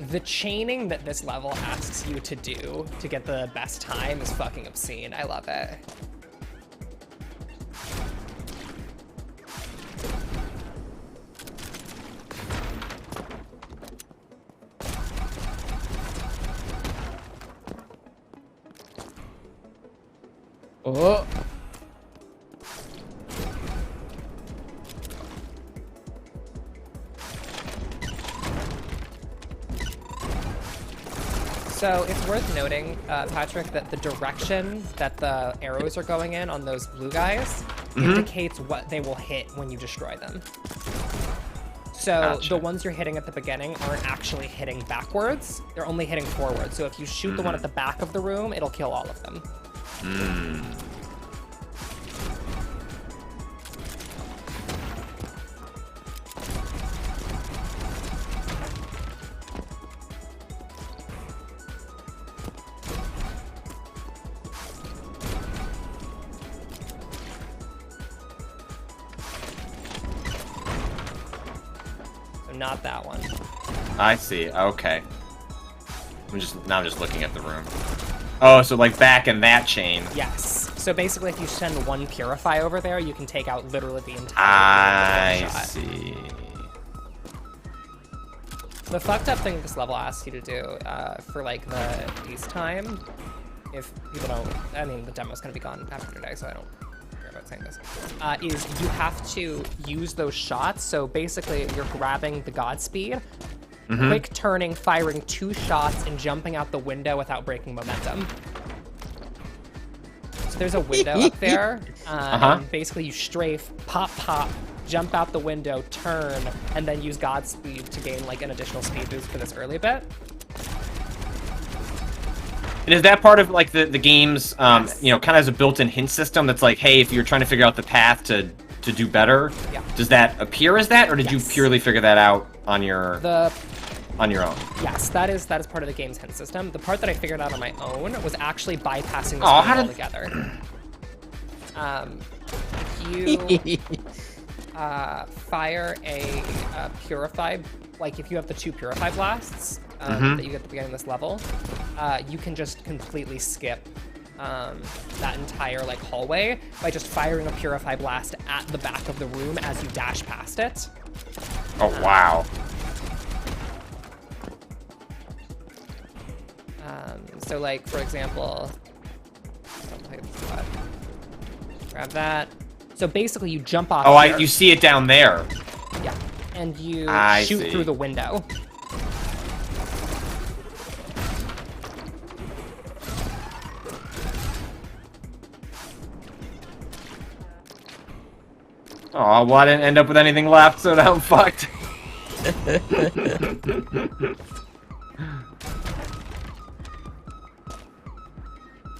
The chaining that this level asks you to do to get the best time is fucking obscene. I love it. Oh. So it's worth noting, Patrick, that the direction that the arrows are going in on those blue guys indicates what they will hit when you destroy them. So Gotcha. the ones you're hitting at the beginning aren't actually hitting backwards. They're only hitting forwards. So if you shoot the one at the back of the room, it'll kill all of them. Not that one. I see. Okay. I'm just looking at the room. Oh, so like back in that chain. Yes. So basically, if you send one Purify over there, you can take out literally the entire room with one I shot. see. The fucked up thing this level asks you to do for like the peace time, if people don't, I mean the demo's gonna be gone after today, so I don't care about saying this, is you have to use those shots. So basically you're grabbing the Godspeed, quick turning, firing 2 shots, and jumping out the window without breaking momentum. So there's a window up there, and basically you strafe, pop, pop, jump out the window, turn, and then use Godspeed to gain like an additional speed boost for this early bit. And is that part of like the game's, Yes. you know, kind of as a built-in hint system that's like, hey, if you're trying to figure out the path to do better, Yeah. does that appear as that, or did you Yes. purely figure that out on your The own? Yes, that is part of the game's hint system. The part that I figured out on my own was actually bypassing this Oh, game how did- altogether. If you fire a Purify, like if you have the 2 Purify blasts that you get at the beginning of this level, you can just completely skip that entire like hallway by just firing a Purify blast at the back of the room as you dash past it. Oh, wow. So like, for example, grab that. So basically you jump off Oh, here, you see it down there. yeah, and you I shoot see. through the window. Oh, well, I didn't end up with anything left, so now I'm fucked.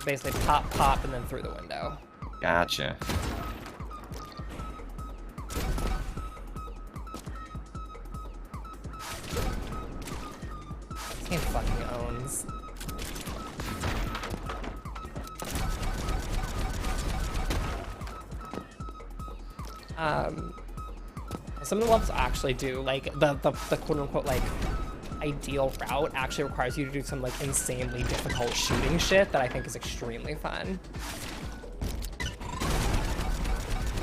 Basically pop, pop, and then through the window. Gotcha. This game fucking owns. Some of the levels actually do, like, the quote-unquote, like, ideal route actually requires you to do some, like, insanely difficult shooting shit that I think is extremely fun.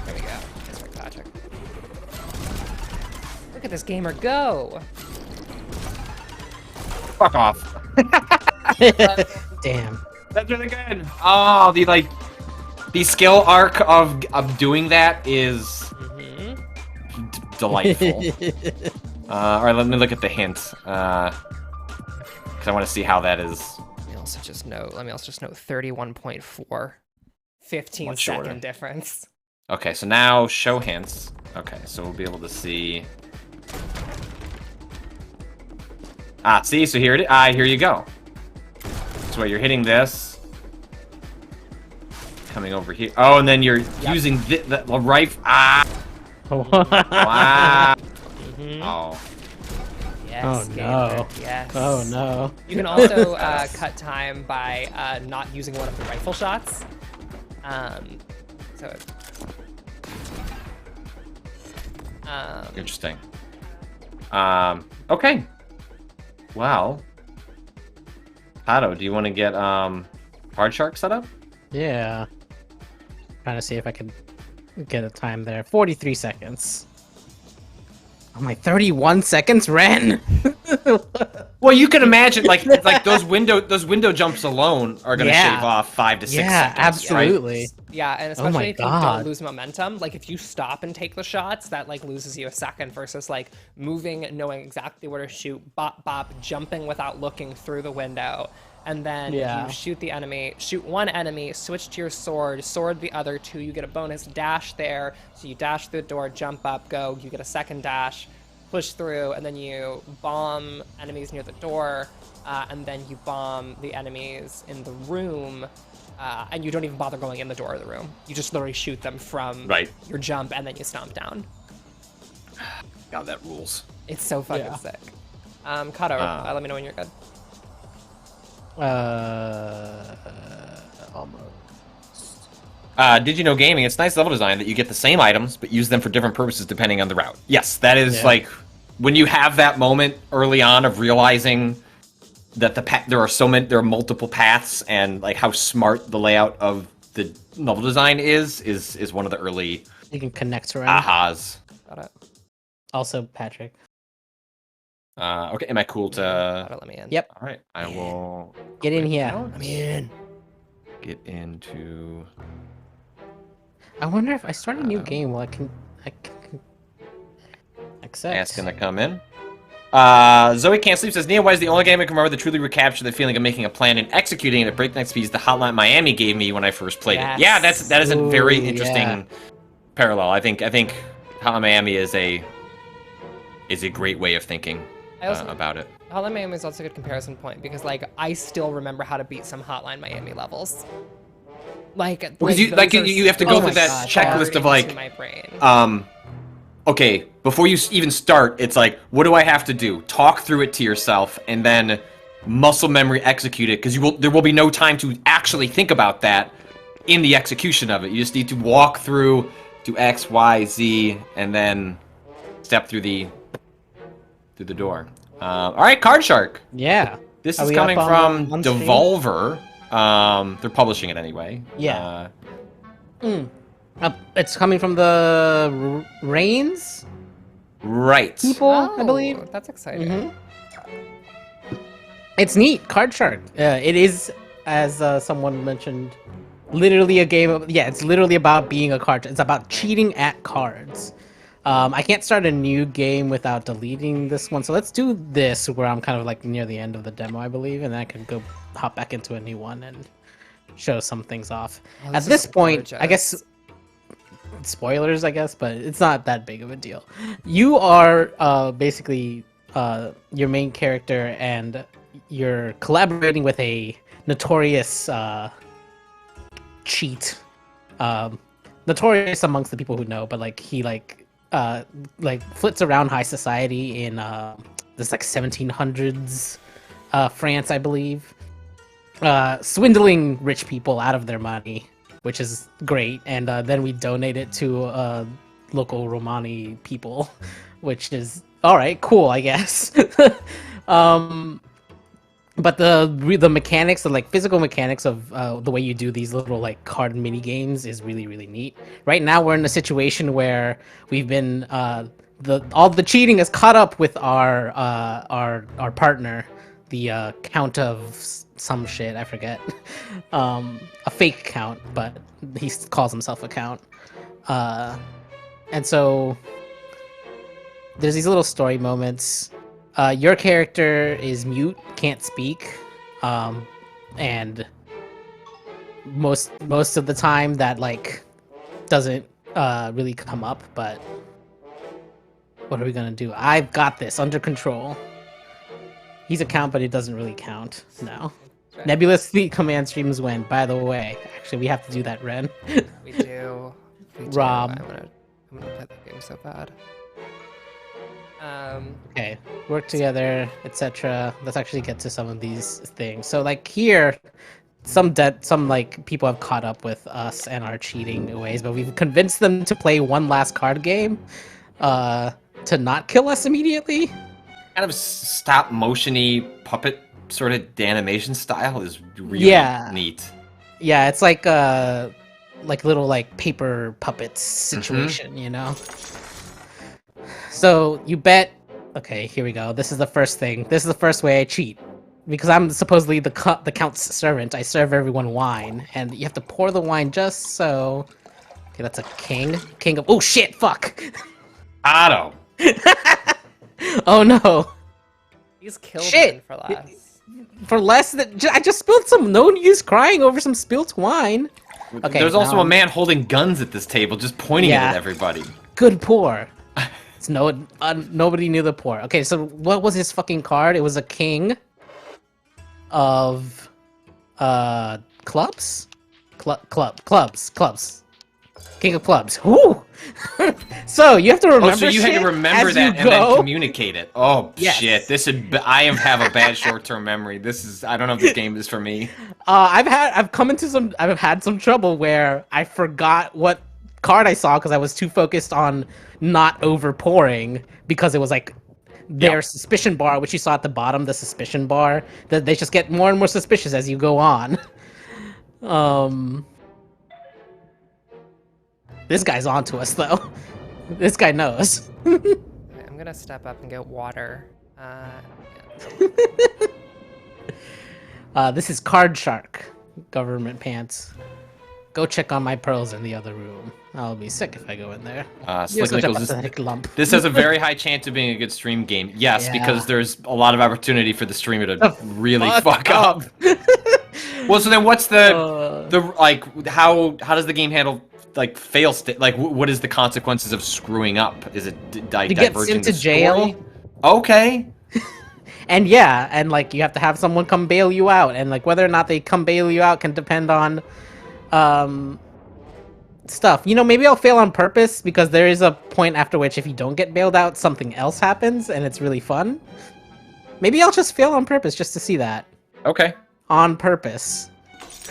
There we go. That's right, Patrick. Look at this gamer go! Fuck off. Damn. That's really good. Oh, the skill arc of doing that is delightful. All right, let me look at the hint, because I want to see how that is. Let me also just note 31.4. 15 Much second shorter. difference. Okay, so now show hints. Okay, so we'll be able to see. Ah, see, so here it is. Here you go. So you're hitting this. Coming over here. Oh, and then you're using the rifle. Ah! Wow. Oh. Yes, Oh, gamer, no. Yes. Oh no. You can also cut time by not using one of the rifle shots. So. Interesting. Okay. Well. Cado, do you want to get Hard Shark set up? Yeah. Trying to see if I can get a time there. 43 seconds. I'm like 31 seconds, Ren. Well, you can imagine, like those window jumps alone are gonna Yeah. shave off 5 to 6 Yeah, seconds, absolutely. right? Yeah, and Oh my especially if you don't God. lose momentum, like if you stop and take the shots, that like loses you a second versus like moving, knowing exactly where to shoot, bop bop, jumping without looking through the window, and then Yeah. you shoot the enemy, shoot one enemy, switch to your sword the other two, you get a bonus dash there, so you dash through the door, jump up, go, you get a second dash, push through, and then you bomb enemies near the door, and then you bomb the enemies in the room. And you don't even bother going in the door of the room. You just literally shoot them from your jump, and then you stomp down. God, that rules. It's so fucking sick. Cado, let me know when you're good. Almost. Did you know gaming? It's nice level design that you get the same items, but use them for different purposes depending on the route. Yes, that is like when you have that moment early on of realizing that there are multiple paths, and like how smart the layout of the level design is one of the early You can connect around. ahas. Got it. Also, Patrick. Okay, am I cool to? Cado, let me in. Yep. All right, I will Get in here. out. I'm in. Get into. I wonder if I start a new game, will I can accept. Asking to come in. Zoe Can't Sleep says, Nia, why is the only game I can remember that truly recaptured the feeling of making a plan and executing it at breakneck speeds the Hotline Miami gave me when I first played it. Yeah, that is a very interesting parallel. I think Hotline Miami is a great way of thinking about it. Hotline Miami is also a good comparison point because, like, I still remember how to beat some Hotline Miami levels. Like, because you have to go through that checklist of like, my brain. Okay, before you even start, it's like, what do I have to do? Talk through it to yourself, and then muscle memory execute it, because there will be no time to actually think about that in the execution of it. You just need to walk through to X, Y, Z, and then step through the door. All right, Card Shark. Yeah. This Are is we coming up from on stream? Devolver. They're publishing it anyway. Yeah. It's coming from the Reigns Right. people, I believe. That's exciting. It's neat. Card Shark. It is, as someone mentioned, literally a game of... Yeah, it's literally about being a card. It's about cheating at cards. I can't start a new game without deleting this one, so let's do this where I'm kind of like near the end of the demo, I believe, and then I can go hop back into a new one and show some things off. At this point, I guess... Spoilers, I guess, but it's not that big of a deal. You are basically your main character, and you're collaborating with a notorious cheat. Notorious amongst the people who know, but like he flits around high society in this like 1700s France, I believe, swindling rich people out of their money, which is great, and then we donate it to local Romani people, which is all right, cool, I guess. But the mechanics, the like physical mechanics of the way you do these little like card mini games is really, really neat. Right now we're in a situation where we've been all the cheating is caught up with our partner, the count of some shit, I forget. A fake count, but he calls himself a count. And so there's these little story moments. Your character is mute, can't speak, and most of the time that like doesn't really come up. But what are we gonna do? I've got this under control. He's a count, but it doesn't really count. No. Right. Nebulous Fleet command streams when. By the way, actually, we have to do that, Ren. We do. Rob. I'm gonna play that game so bad. Okay, work together, etc. Let's actually get to some of these things. So, like here, some like people have caught up with us and our cheating ways, but we've convinced them to play one last card game, to not kill us immediately. Kind of stop motion-y puppet sort of animation style is really neat. Yeah, it's like little like paper puppets situation, you know. So you bet. Okay, here we go. This is the first thing. This is the first way I cheat. Because I'm supposedly the count's servant. I serve everyone wine. And you have to pour the wine just so... Okay, that's a king. King of... Oh, shit! Fuck! Otto. Oh, no. He's killed Shit. men for less. For less than... I just spilled some... No use crying over some spilt wine. Okay, There's also now a man holding guns at this table, just pointing it Yeah. at everybody. Good pour. It's nobody knew the pour. Okay, so what was his fucking card? It was a king of clubs? Clubs. King of clubs. Woo! So you have to remember. Oh, so you had shit to remember as that you and then go. communicate it. Oh Yes. shit! I have a bad short-term memory. I don't know if this game is for me. I've had some trouble where I forgot what card I saw because I was too focused on not over pouring because it was like their suspicion bar, which you saw at the bottom, the suspicion bar, that they just get more and more suspicious as you go on. This guy's onto us though. This guy knows. Okay, I'm gonna step up and get water. This is Card Shark, government pants. Go check on my pearls in the other room. I'll be sick if I go in there. You're Slick such a Nichols, pathetic lump. this has a very high chance of being a good stream game. Yes, Yeah. because there's a lot of opportunity for the streamer to really fuck up. up. Well, so then what's the like? How does the game handle like fail state? Like, what is the consequences of screwing up? Is it like He gets diverging into the jail. story? Okay. And yeah, and like you have to have someone come bail you out, and like whether or not they come bail you out can depend on stuff. You know, maybe I'll fail on purpose because there is a point after which if you don't get bailed out, something else happens and it's really fun. Maybe I'll just fail on purpose just to see that. Okay. On purpose.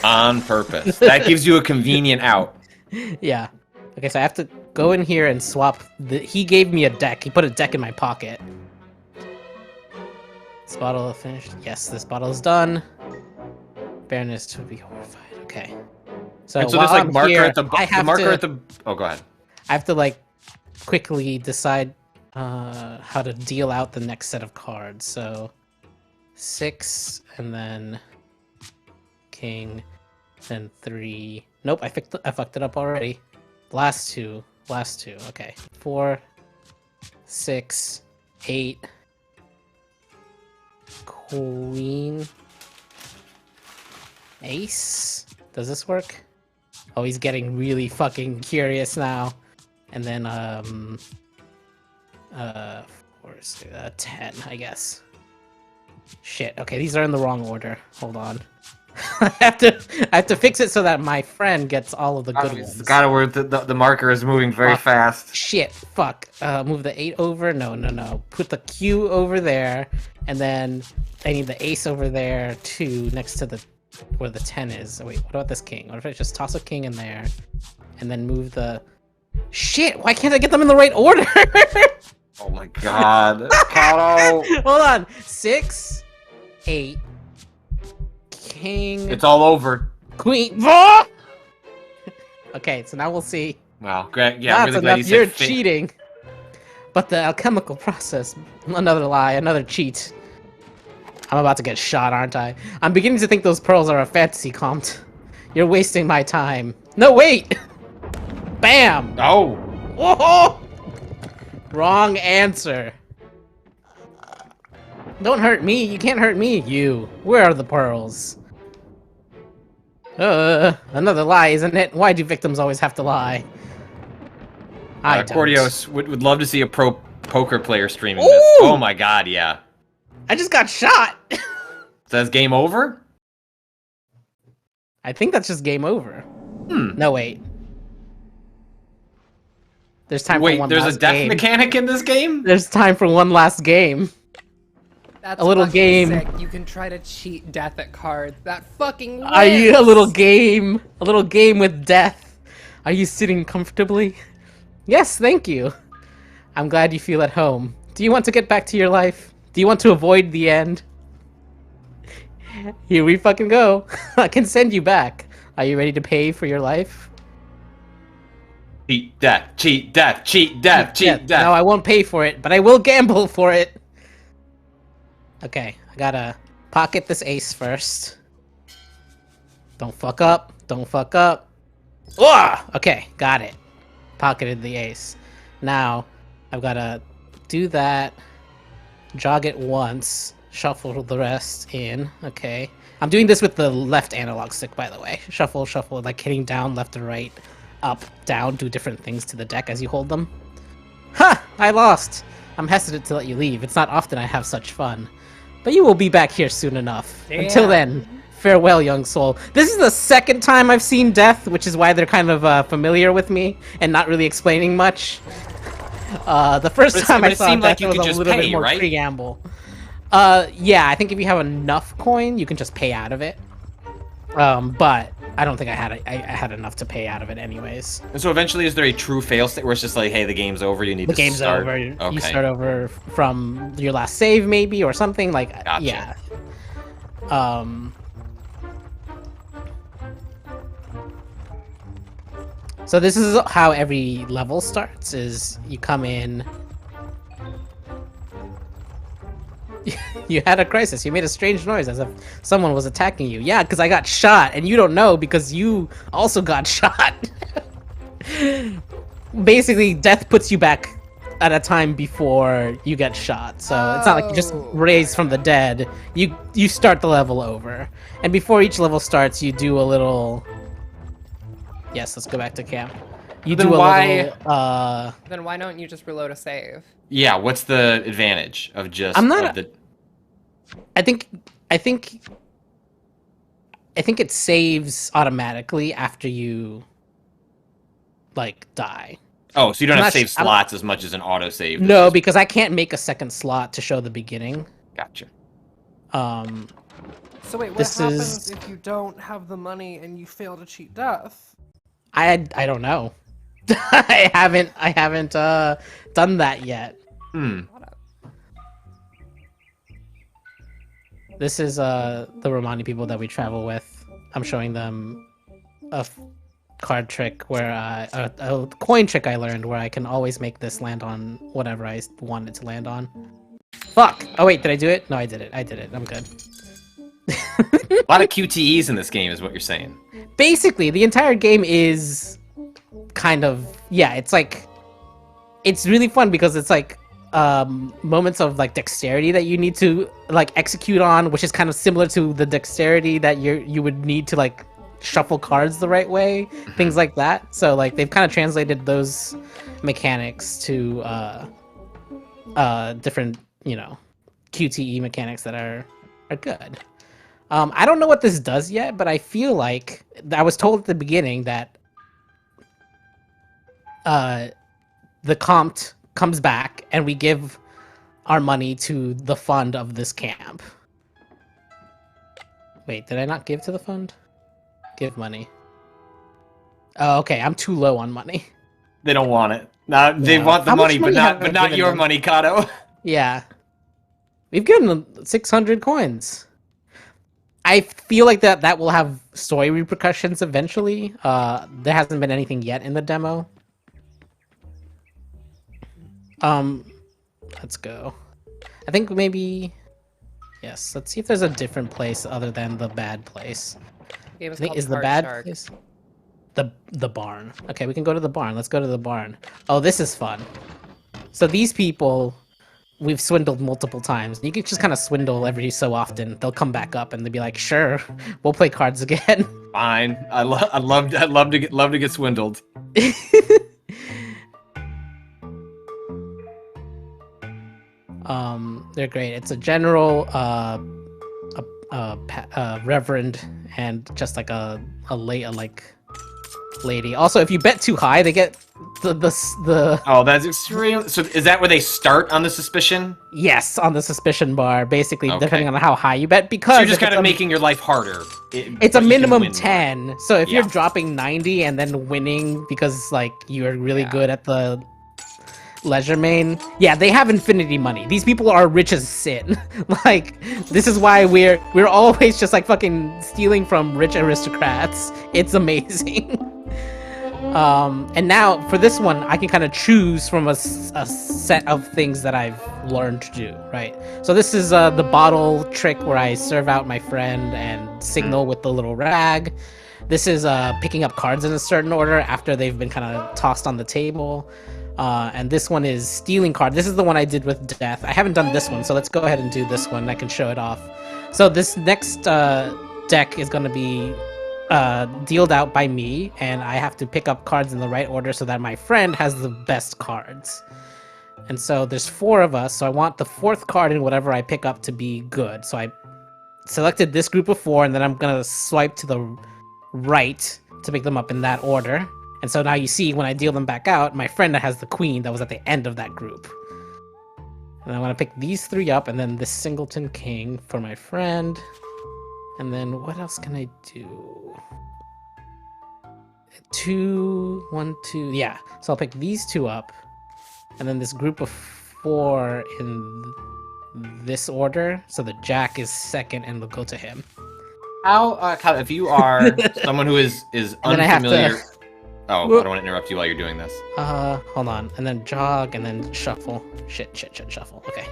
On purpose. That gives you a convenient out. Yeah. Okay, so I have to go in here and swap he gave me a deck. He put a deck in my pocket. This bottle is finished. Yes, this bottle is done. Fairness to be horrified. Okay. So, And so while there's like I'm marker here, at the I have marker to, at the. Oh, go ahead. I have to like quickly decide how to deal out the next set of cards. So 6 and then king, then 3. Nope, I fucked it up already. Last two. Okay, 4, 6, 8. Queen, ace. Does this work? Oh, he's getting really fucking curious now. And then 10, I guess. Shit. Okay, these are in the wrong order. Hold on. I have to fix it so that my friend gets all of the good ones. Gotta where the marker is moving very fast. Shit. Fuck. Move the 8 over. No. Put the Q over there, and then I need the ace over there too, next to the where the 10 is. Oh, wait, what about this king? What if I just toss a king in there, and then move the... Shit! Why can't I get them in the right order? Oh my god. Cado. Hold on. 6, 8, king, It's all over. queen. Okay, so now we'll see. Wow, great. Yeah, I'm That's really glad enough. you You're said cheating. But the alchemical process, another lie, another cheat. I'm about to get shot, aren't I? I'm beginning to think those pearls are a fantasy compt. You're wasting my time. No, wait! Bam! Oh. Whoa! Wrong answer. Don't hurt me. You can't hurt me. You. Where are the pearls? Another lie, isn't it? Why do victims always have to lie? I don't. Cordios would love to see a pro poker player streaming Ooh! this. Oh my god, yeah. I just got shot! Says game over? I think that's just game over. No, wait. There's time for Wait, one there's last a death game. mechanic in this game? There's time for one last game. That's A little fucking game. Sick. You can try to cheat death at cards. That fucking wins. Are you a little game? A little game with death. Are you sitting comfortably? Yes, thank you. I'm glad you feel at home. Do you want to get back to your life? Do you want to avoid the end? Here we fucking go. I can send you back. Are you ready to pay for your life? Cheat death, cheat death, cheat death, cheat death. No, I won't pay for it, but I will gamble for it. Okay, I gotta pocket this ace first. Don't fuck up. Don't fuck up. Ugh! Okay, got it. Pocketed the ace. Now, I've gotta do that. Jog it once. Shuffle the rest in. Okay. I'm doing this with the left analog stick, by the way. Shuffle, shuffle, like hitting down, left to right, up, down, do different things to the deck as you hold them. Ha! I lost! I'm hesitant to let you leave. It's not often I have such fun. But you will be back here soon enough. Damn. Until then, farewell, young soul. This is the second time I've seen death, which is why they're kind of familiar with me and not really explaining much. The first time I saw death, it was a little bit more preamble. Yeah, I think if you have enough coin, you can just pay out of it. But I don't think I had enough to pay out of it anyways. And so eventually, is there a true fail state where it's just like, hey, the game's over, you need to start? The game's over. Okay. You start over from your last save, maybe, or something like. Gotcha. Yeah. So this is how every level starts: is you come in. You had a crisis. You made a strange noise as if someone was attacking you. Yeah, because I got shot, and you don't know because you also got shot. Basically, death puts you back at a time before you get shot. So it's not like you just raise from the dead. You start the level over. And before each level starts, you do a little... Yes, let's go back to camp. You Then do a why- little... Then why don't you just reload a save? Yeah, what's the advantage of just... I'm not- of the... I think it saves automatically after you like die. Oh, so you don't I'm have not save slots as much as an autosave. No, because I can't make a second slot to show the beginning. Gotcha. So wait, what This happens is- if you don't have the money and you fail to cheat death? I don't know. I haven't done that yet. This is the Romani people that we travel with. I'm showing them a card trick where a coin trick I learned where I can always make this land on whatever I want it to land on. Fuck! Oh wait, did I do it? No, I did it. I'm good. A lot of QTEs in this game is what you're saying. Basically, the entire game is kind of... Yeah, it's like... It's really fun because it's like moments of like dexterity that you need to like execute on, which is kind of similar to the dexterity that you would need to like shuffle cards the right way, things like that. So like they've kind of translated those mechanics to different, you know, QTE mechanics that are good. I don't know what this does yet, but I feel like I was told at the beginning that the compt comes back and we give our money to the fund of this camp. Wait, did I not give to the fund? Give money. Oh, okay, I'm too low on money. They don't want it. Now they want the How much money, money have I but not given your them? money, Cado. Yeah. We've given them 600 coins. I feel like that will have story repercussions eventually. There hasn't been anything yet in the demo. Let's go. I think maybe... Yes, let's see if there's a different place other than the bad place. Game I is think called is the Card bad Shark. place the barn. Okay, we can go to the barn. Let's go to the barn. Oh, this is fun. So these people we've swindled multiple times. You can just kind of swindle every so often. They'll come back up and they'll be like, "Sure, we'll play cards again." Fine. I'd love to get swindled. They're great. It's a general, reverend, and just like a lady. Also, if you bet too high, they get the Oh, that's extreme. So is that where they start on the suspicion? yes on the suspicion bar, basically, Okay. depending on how high you bet. Because So you're just if kind of making your life harder. it's a but you can minimum win more. 10. So if you're Yeah. dropping 90 and then winning because like you're really good at the leisure main, yeah, they have infinity money. These people are rich as sin. Like this is why we're always just like fucking stealing from rich aristocrats. It's amazing. And now for this one, I can kind of choose from a set of things that I've learned to do, right? So this is the bottle trick where I serve out my friend and signal with the little rag. This is picking up cards in a certain order after they've been kind of tossed on the table. And this one is stealing card. This is the one I did with death. I haven't done this one, so let's go ahead and do this one. I can show it off. So this next deck is going to be dealed out by me, and I have to pick up cards in the right order so that my friend has the best cards. And so there's 4 of us, so I want the 4th card in whatever I pick up to be good. So I selected this group of 4, and then I'm going to swipe to the right to pick them up in that order. And so now you see when I deal them back out, my friend that has the queen that was at the end of that group. And I want to pick these 3 up, and then this singleton king for my friend. And then what else can I do? 2, 1, 2, yeah. So I'll pick these 2 up, and then this group of 4 in this order. So the jack is second, and they'll go to him. How, Cado, if you are someone who is unfamiliar... Oh, I don't want to interrupt you while you're doing this. Hold on. And then jog, and then shuffle. Shit, shuffle. Okay.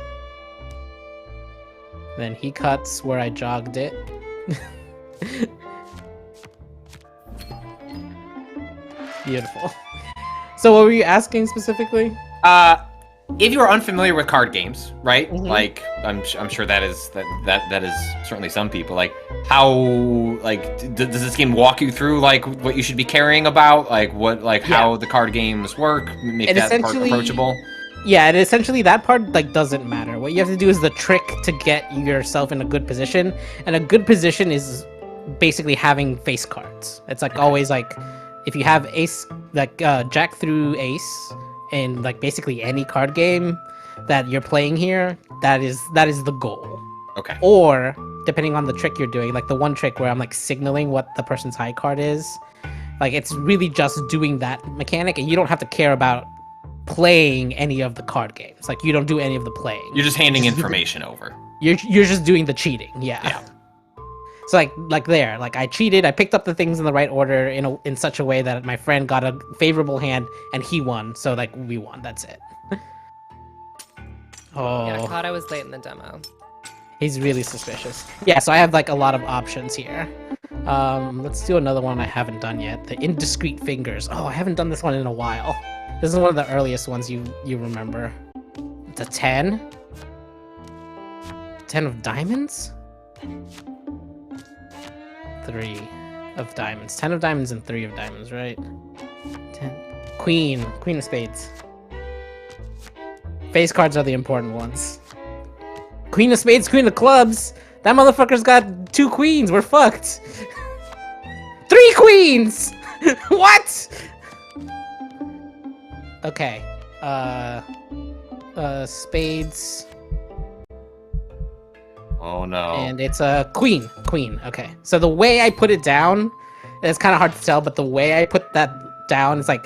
Then he cuts where I jogged it. Beautiful. So what were you asking specifically? If you are unfamiliar with card games, right? Mhm. Like, I'm sure that is certainly some people. Like, how, like, does this game walk you through, like, what you should be caring about? Like, what, like, how the card games work? Make And that part essentially- approachable? Yeah, and essentially that part like doesn't matter. What you have to do is the trick to get yourself in a good position, and a good position is basically having face cards. It's like always like if you have ace, like jack through ace in like basically any card game that you're playing here, that is the goal. Okay. Or depending on the trick you're doing, like the one trick where I'm like signaling what the person's high card is, like it's really just doing that mechanic, and you don't have to care about playing any of the card games. Like you don't do any of the playing. You're just handing information over. You're just doing the cheating. Yeah. So like there, like I cheated. I picked up the things in the right order in such a way that my friend got a favorable hand and he won. So like we won. That's it. Yeah, Oh, Cado was late in the demo. he's really suspicious. Yeah. So I have like a lot of options here. Let's do another one I haven't done yet. The indiscreet fingers. Oh, I haven't done this one in a while. This is one of the earliest ones you remember. The 10? 10 of diamonds? 3 of diamonds. 10 of diamonds and 3 of diamonds, right? 10. Queen of spades. Face cards are the important ones. Queen of spades, queen of clubs. That motherfucker's got 2 queens. We're fucked. 3 queens! What? Okay. Spades. Oh no. And it's a queen. Okay. So the way I put it down, it's kind of hard to tell, but the way I put that down is like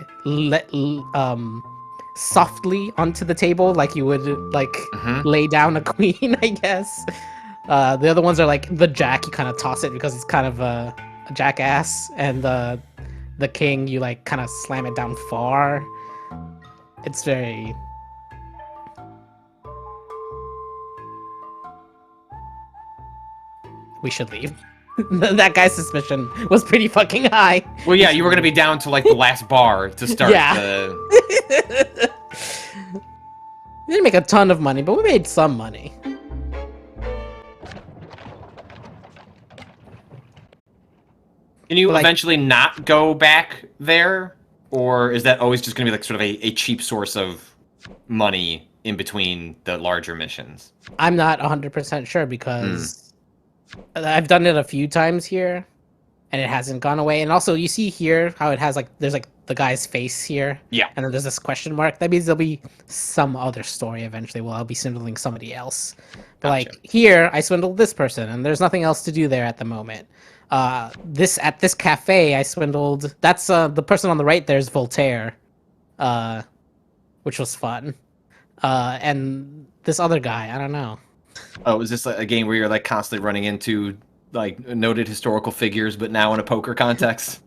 softly onto the table, like you would like lay down a queen, I guess. The other ones are like the jack. You kind of toss it because it's kind of a jackass, and the king you like kind of slam it down far. It's very. We should leave. That guy's suspicion was pretty fucking high. Well, yeah, you were gonna be down to like the last bar to start. Yeah. We didn't make a ton of money, but we made some money. Can you Like- eventually not go back there, or is that always just gonna be like sort of a cheap source of money in between the larger missions? I'm not 100% sure because I've done it a few times here, and it hasn't gone away. And also, you see here how it has like there's like the guy's face here. Yeah. And then there's this question mark. That means there'll be some other story eventually. Well, I'll be swindling somebody else. But Gotcha. like here, I swindled this person, and there's nothing else to do there at the moment. At this cafe, I swindled. That's the person on the right. There's Voltaire, which was fun. And this other guy, I don't know. Oh, is this a game where you're like constantly running into like noted historical figures, but now in a poker context?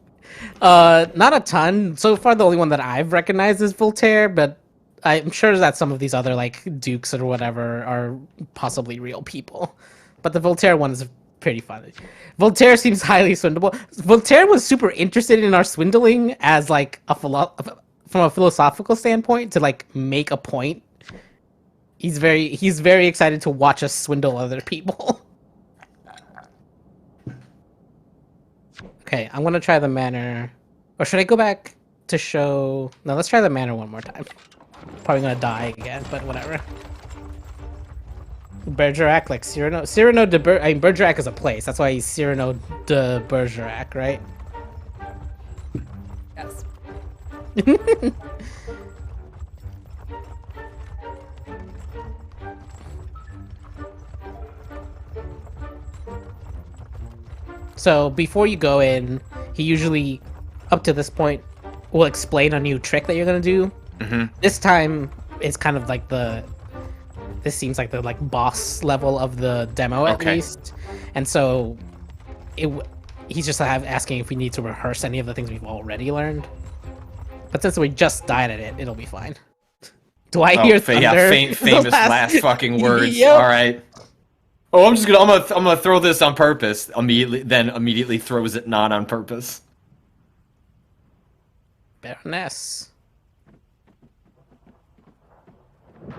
Not a ton. So far, the only one that I've recognized is Voltaire, but I'm sure that some of these other like dukes or whatever are possibly real people. But the Voltaire one is pretty funny. Voltaire seems highly swindleable. Voltaire was super interested in our swindling as like from a philosophical standpoint to like make a point. He's very excited to watch us swindle other people. Okay, I'm gonna try the manor. Or should I go back to show... No, let's try the manor one more time. Probably gonna die again, but whatever. Bergerac, like Cyrano de Bergerac is a place. That's why he's Cyrano de Bergerac, right? Yes. So before you go in, he usually, up to this point, will explain a new trick that you're gonna do. This time, it's kind of like this seems like the like boss level of the demo at least, and so he's just asking if we need to rehearse any of the things we've already learned. But since we just died at it, it'll be fine. Do I hear thunder? Yeah, famous last fucking words. Yep. All right. Oh, I'm gonna throw this on purpose. Immediately throws it not on purpose. Baroness.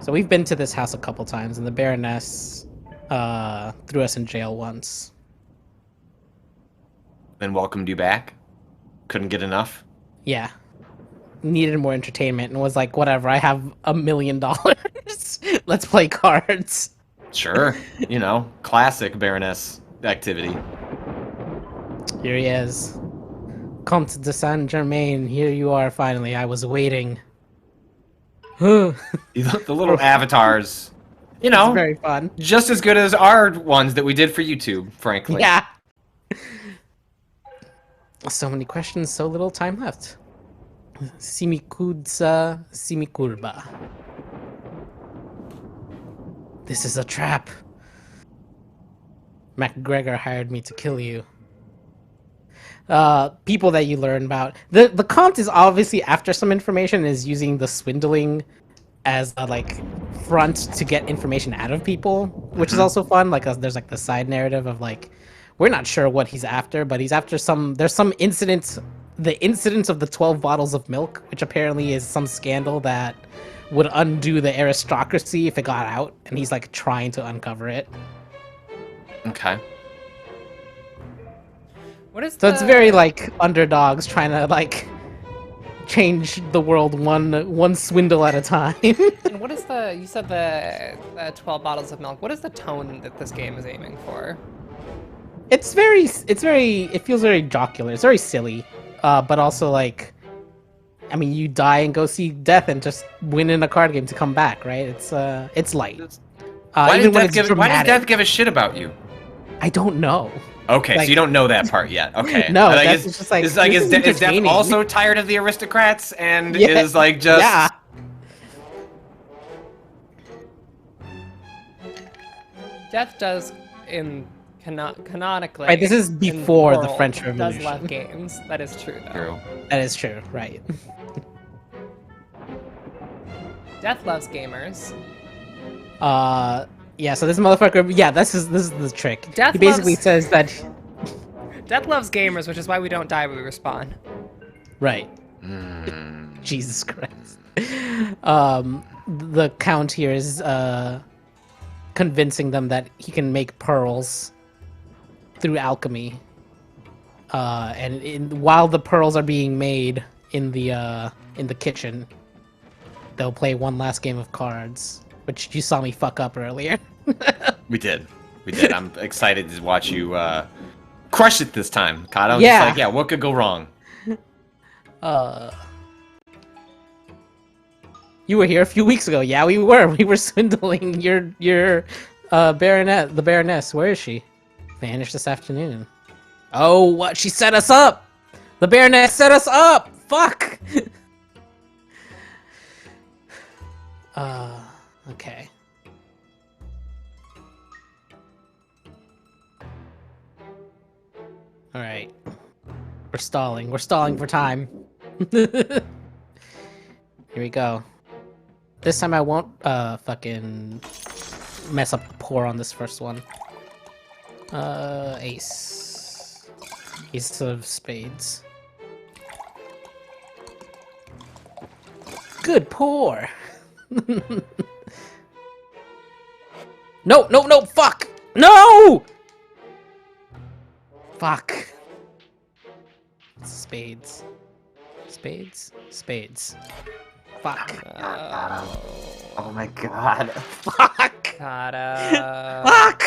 So we've been to this house a couple times, and the Baroness threw us in jail once. Then welcomed you back. Couldn't get enough. Yeah. Needed more entertainment and was like, whatever, I have $1 million. Let's play cards. Sure. You know, classic Baroness activity. Here he is. Comte de Saint Germain, here you are finally. I was waiting. The little avatars. You know, It's very fun. just as good as our ones that we did for YouTube, frankly. Yeah. So many questions, so little time left. Simikudza Simikurba. This is a trap. MacGregor hired me to kill you. People that you learn about. The Comte is obviously after some information and is using the swindling as a like front to get information out of people, which is also fun. Like there's like the side narrative of like we're not sure what he's after, but he's after there's some incident, the incident of the 12 bottles of milk, which apparently is some scandal that would undo the aristocracy if it got out, and he's like trying to uncover it. Okay. What is So it's very like underdogs trying to like change the world one swindle at a time. And what is you said the 12 bottles of milk. What is the tone that this game is aiming for? it feels very jocular. It's very silly, but also like, I mean, you die and go see death and just win in a card game to come back, right? It's light. Why Even does when Death Death give a shit about you? I don't know. Okay, Like- so you don't know that part yet. Okay. No, Like, that's just like, is this is Death entertaining. also tired of the aristocrats and Yeah, is like just yeah. Death does canonically. Right, this is in before the world, French does Revolution. love games. That is true, though. True. That is true, right? Death loves gamers. Yeah. So this motherfucker, yeah, this is the trick. Death He basically loves- says that, Death loves gamers, which is why we don't die when we respawn. right? Jesus Christ. The Count here is convincing them that he can make pearls through alchemy. And while the pearls are being made in the kitchen, they'll play one last game of cards, which you saw me fuck up earlier. We did. I'm excited to watch you crush it this time, Cado. Yeah. Just like, yeah, what could go wrong? You were here a few weeks ago. Yeah, we were. We were swindling your baronet, the Baroness. Where is she? Vanished this afternoon. Oh, what? She set us up. The Baroness set us up. Fuck. Okay. All right. We're stalling. We're stalling for time. Here we go. This time I won't fucking mess up the pour on this first one. Ace. Ace of spades. Good pour. No, no, no, fuck! No! Fuck. Spades. Spades? Spades. Fuck. Oh my god. Fuck! Cado. Fuck!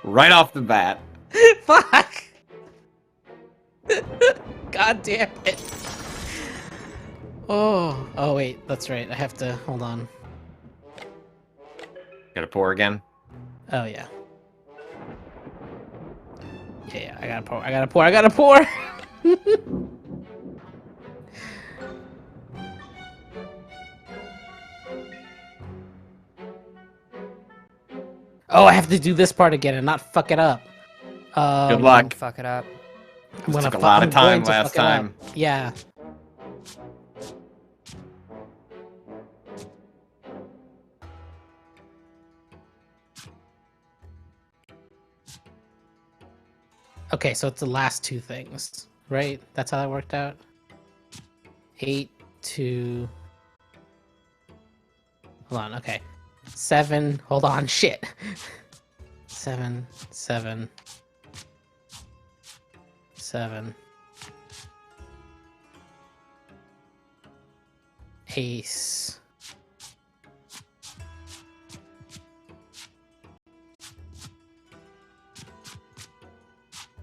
Right off the bat. Fuck! God damn it. Oh. Oh, wait. That's right. I have to... Hold on. Gotta pour again. Oh, yeah. Yeah, I gotta pour. I gotta pour. I gotta pour! Oh, I have to do this part again and not fuck it up. Good luck. Don't fuck it up. I'm gonna took a lot of I'm going time to last fuck it up. time. Yeah. Okay, so it's the last two things, right? That's how that worked out? 8 to... Hold on, okay. 7, hold on, shit. 7, 7, 7. Ace.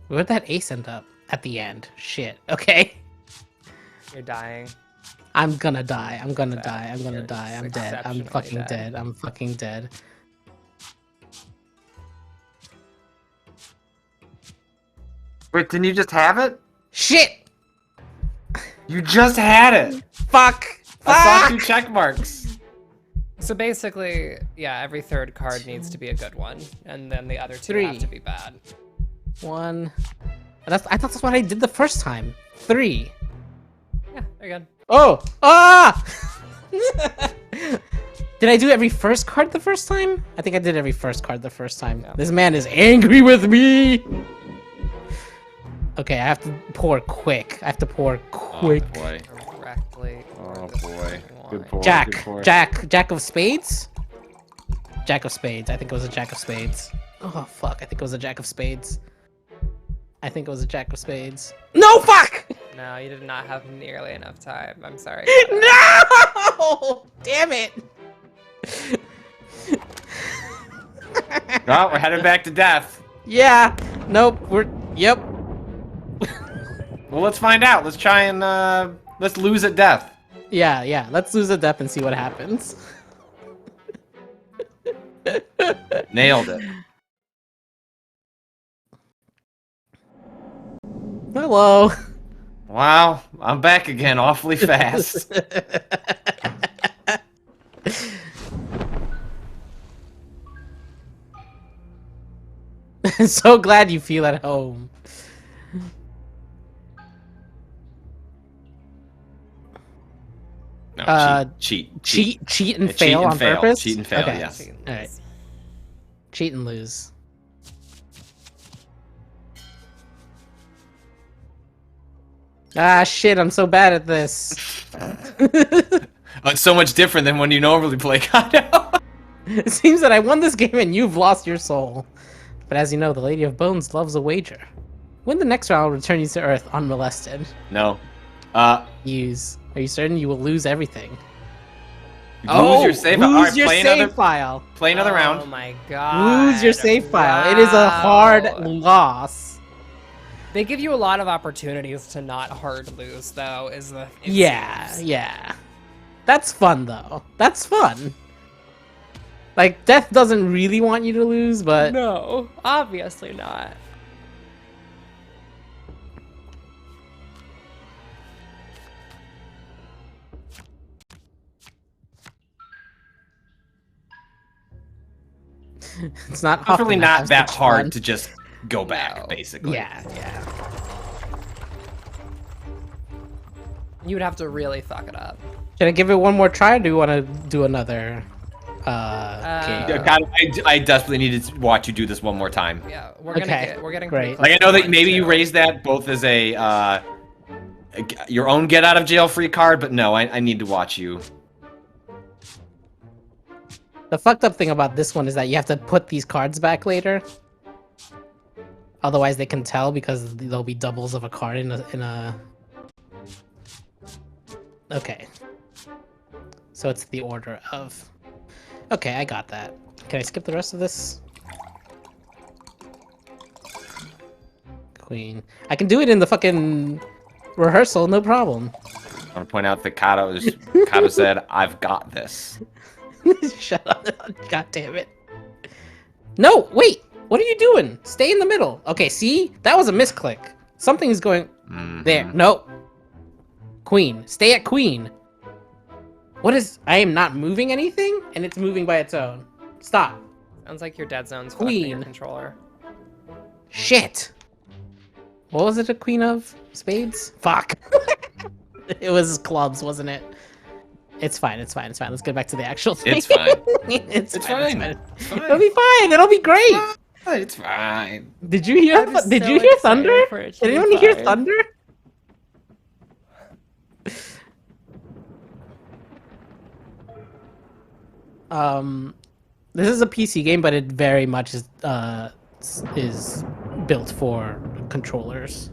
Where'd that ace end up? At the end. Shit. Okay. You're dying. I'm gonna die. I'm gonna Sad. die. I'm gonna You're die. I'm dead. I'm exceptionally fucking dead. dead. I'm fucking dead. Wait, didn't you just have it? Shit! You just had it! Fuck! I saw Fuck! 2 check marks. So basically, yeah, every third card needs to be a good one, and then the other two 3. have to be bad. 1. I thought that's what I did the first time. 3. Yeah, very good. Oh! Ah! Did I do every first card the first time? I think I did every first card the first time. Yeah. This man is angry with me! Okay, I have to pour quick. I have to pour quick. Oh boy. Correctly. Oh boy. Good pour. Jack. Good pour. Jack of spades? Jack of spades. I think it was a jack of spades. Oh, fuck. I think it was a jack of spades. I think it was a jack of spades. No, fuck! No, you did not have nearly enough time. I'm sorry. No! Damn it! Oh, we're headed back to death. Yeah. Nope. Yep. Well, let's find out. Let's try and, let's lose at death. Yeah. Let's lose a death and see what happens. Nailed it. Hello. Wow, I'm back again awfully fast. I'm so glad you feel at home. No, cheat and Yeah, fail. fail on purpose. Cheat and fail, Okay. yes. All right. Cheat and lose. Ah, shit! I'm so bad at this. Oh, it's so much different than when you normally play Cado. It seems that I won this game and you've lost your soul. But as you know, the Lady of Bones loves a wager. Win the next round, I'll return you to Earth unmolested. No. Use. Are you certain you will lose everything? Lose your save. Lose Alright, your play save another. file. Play another Oh round. my god. Lose your save file. It is a hard Wow. loss. They give you a lot of opportunities to not hard lose, though, it Yeah, seems. yeah. That's fun, though. That's fun. Like, Death doesn't really want you to lose, but... No, obviously not. It's not It's really often I not have that such hard fun. to just go back, No. basically. Yeah, yeah. You would have to really fuck it up. Should I give it one more try, or do you want to do another? Game? Yeah, God, I desperately need to watch you do this one more time. Yeah, we're getting great. pretty close Like I to know that one, maybe you too. raised that both as a your own get out of jail free card, but no, I need to watch you. The fucked up thing about this one is that you have to put these cards back later. Otherwise, they can tell because there'll be doubles of a card in a. Okay. So it's the order of. Okay, I got that. Can I skip the rest of this? Queen. I can do it in the fucking rehearsal, no problem. I want to point out that Cado said, "I've got this." Shut up. God damn it. No, wait. What are you doing? Stay in the middle. Okay, see? That was a misclick. Something's going... There. No. Queen. Stay at queen. What is... I am not moving anything, and it's moving by its own. Stop. Sounds like your dead zone's fucking your Queen. controller. Shit. What was it a queen of? Spades? Fuck. It was clubs, wasn't it? It's fine, it's fine, it's fine. Let's get back to the actual thing. It's fine. It's fine. It's fine. It'll be fine. It'll be great. It's fine. Did you hear? I'm Did so you hear excited thunder? for it to Did be anyone hear fine. thunder? This is a PC game, but it very much is built for controllers,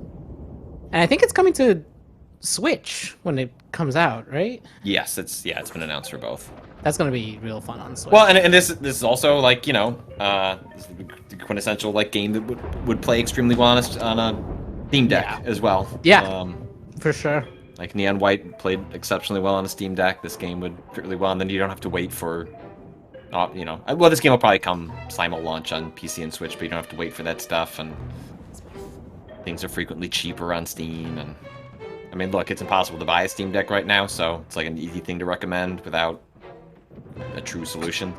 and I think it's coming to Switch when it comes out, right? Yes, it's been announced for both. That's gonna be real fun on Switch. Well, and this is also like this is the quintessential like game that would play extremely well on a Steam Deck as well. Yeah, for sure. Like Neon White played exceptionally well on a Steam Deck. This game would really well, and then you don't have to wait for, well, this game will probably come simul launch on PC and Switch, but you don't have to wait for that stuff, and things are frequently cheaper on Steam. And I mean, look, it's impossible to buy a Steam Deck right now, so it's like an easy thing to recommend without a true solution.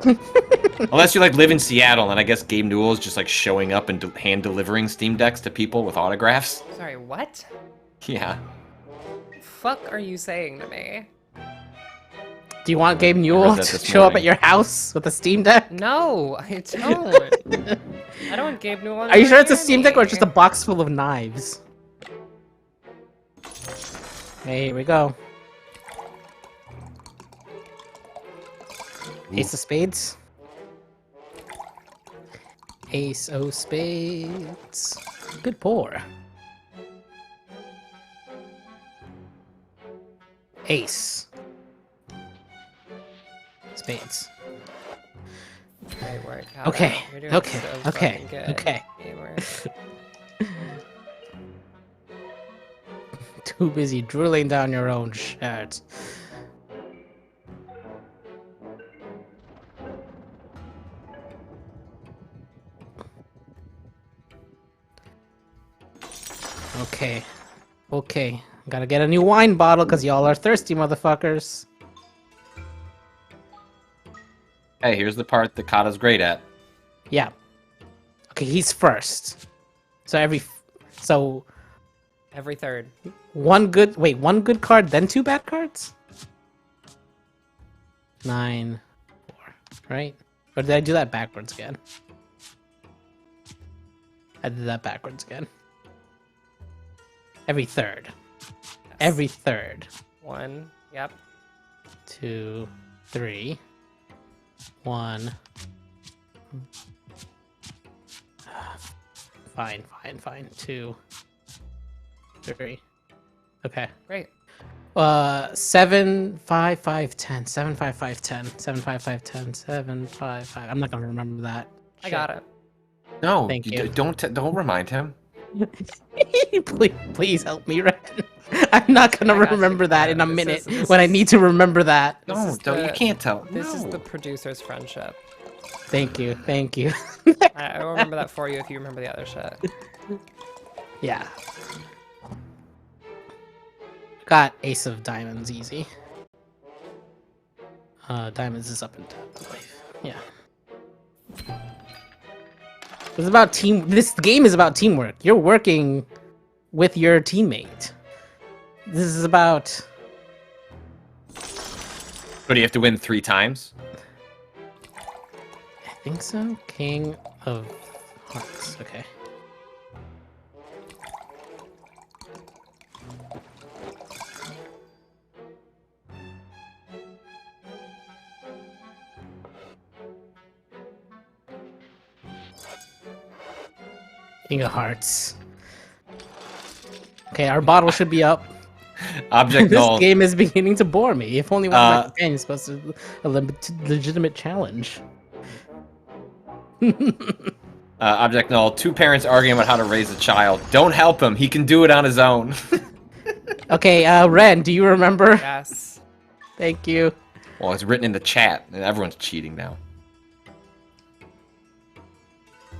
Unless you like live in Seattle, and I guess Gabe Newell is just like showing up and hand delivering Steam Decks to people with autographs. Sorry, what? Yeah. Fuck are you saying to me? Do you want Gabe I Newell read that to this show up morning. at your house with a Steam Deck? No, I don't. I don't want Gabe Newell. Are you sure it's a near Steam Deck or me. just a box full of knives? Okay, here we go. Ace of spades. Ace of spades. Good pour. Ace. Spades. Great work, Cado. Okay, You're doing okay, so okay, fucking good, okay. gamer. Too busy drooling down your own shirt. Okay. Okay. Gotta get a new wine bottle because y'all are thirsty, motherfuckers. Hey, here's the part that Kata's great at. Yeah. Okay, he's first. So Every third. one good card, then two bad cards? 9, 4, right? Or did I do that backwards again? I did that backwards again. Every third. Every third. 1. Yep. 2, 3. 1. Fine. 2, 3. Okay. Great. 7, 5, 5, 10. 7, 5, 5, 10. 7, 5, 5, 10. 7, 5, 5. I'm not gonna remember that. I got it. No, Thank you. Don't remind him. Please help me, Ren. I'm not gonna I got you. remember that in a This minute is- when I need to remember that. This No, is don't. You the- can't tell. This is No. the producer's friendship. Thank you. I will remember that for you if you remember the other shit. Yeah. Got Ace of Diamonds easy. Diamonds is up and down, I believe. Yeah. It's about this game is about teamwork. You're working with your teammate. This is about But do you have to win 3 times? I think so. King of Hearts. Okay. King of Hearts. Okay, our bottle should be up. Object This null. game is beginning to bore me. If only one of my companions supposed to a legitimate challenge. Object null. 2 parents arguing about how to raise a child. Don't help him. He can do it on his own. Okay, Ren, do you remember? Yes. Thank you. Well, it's written in the chat, and everyone's cheating now.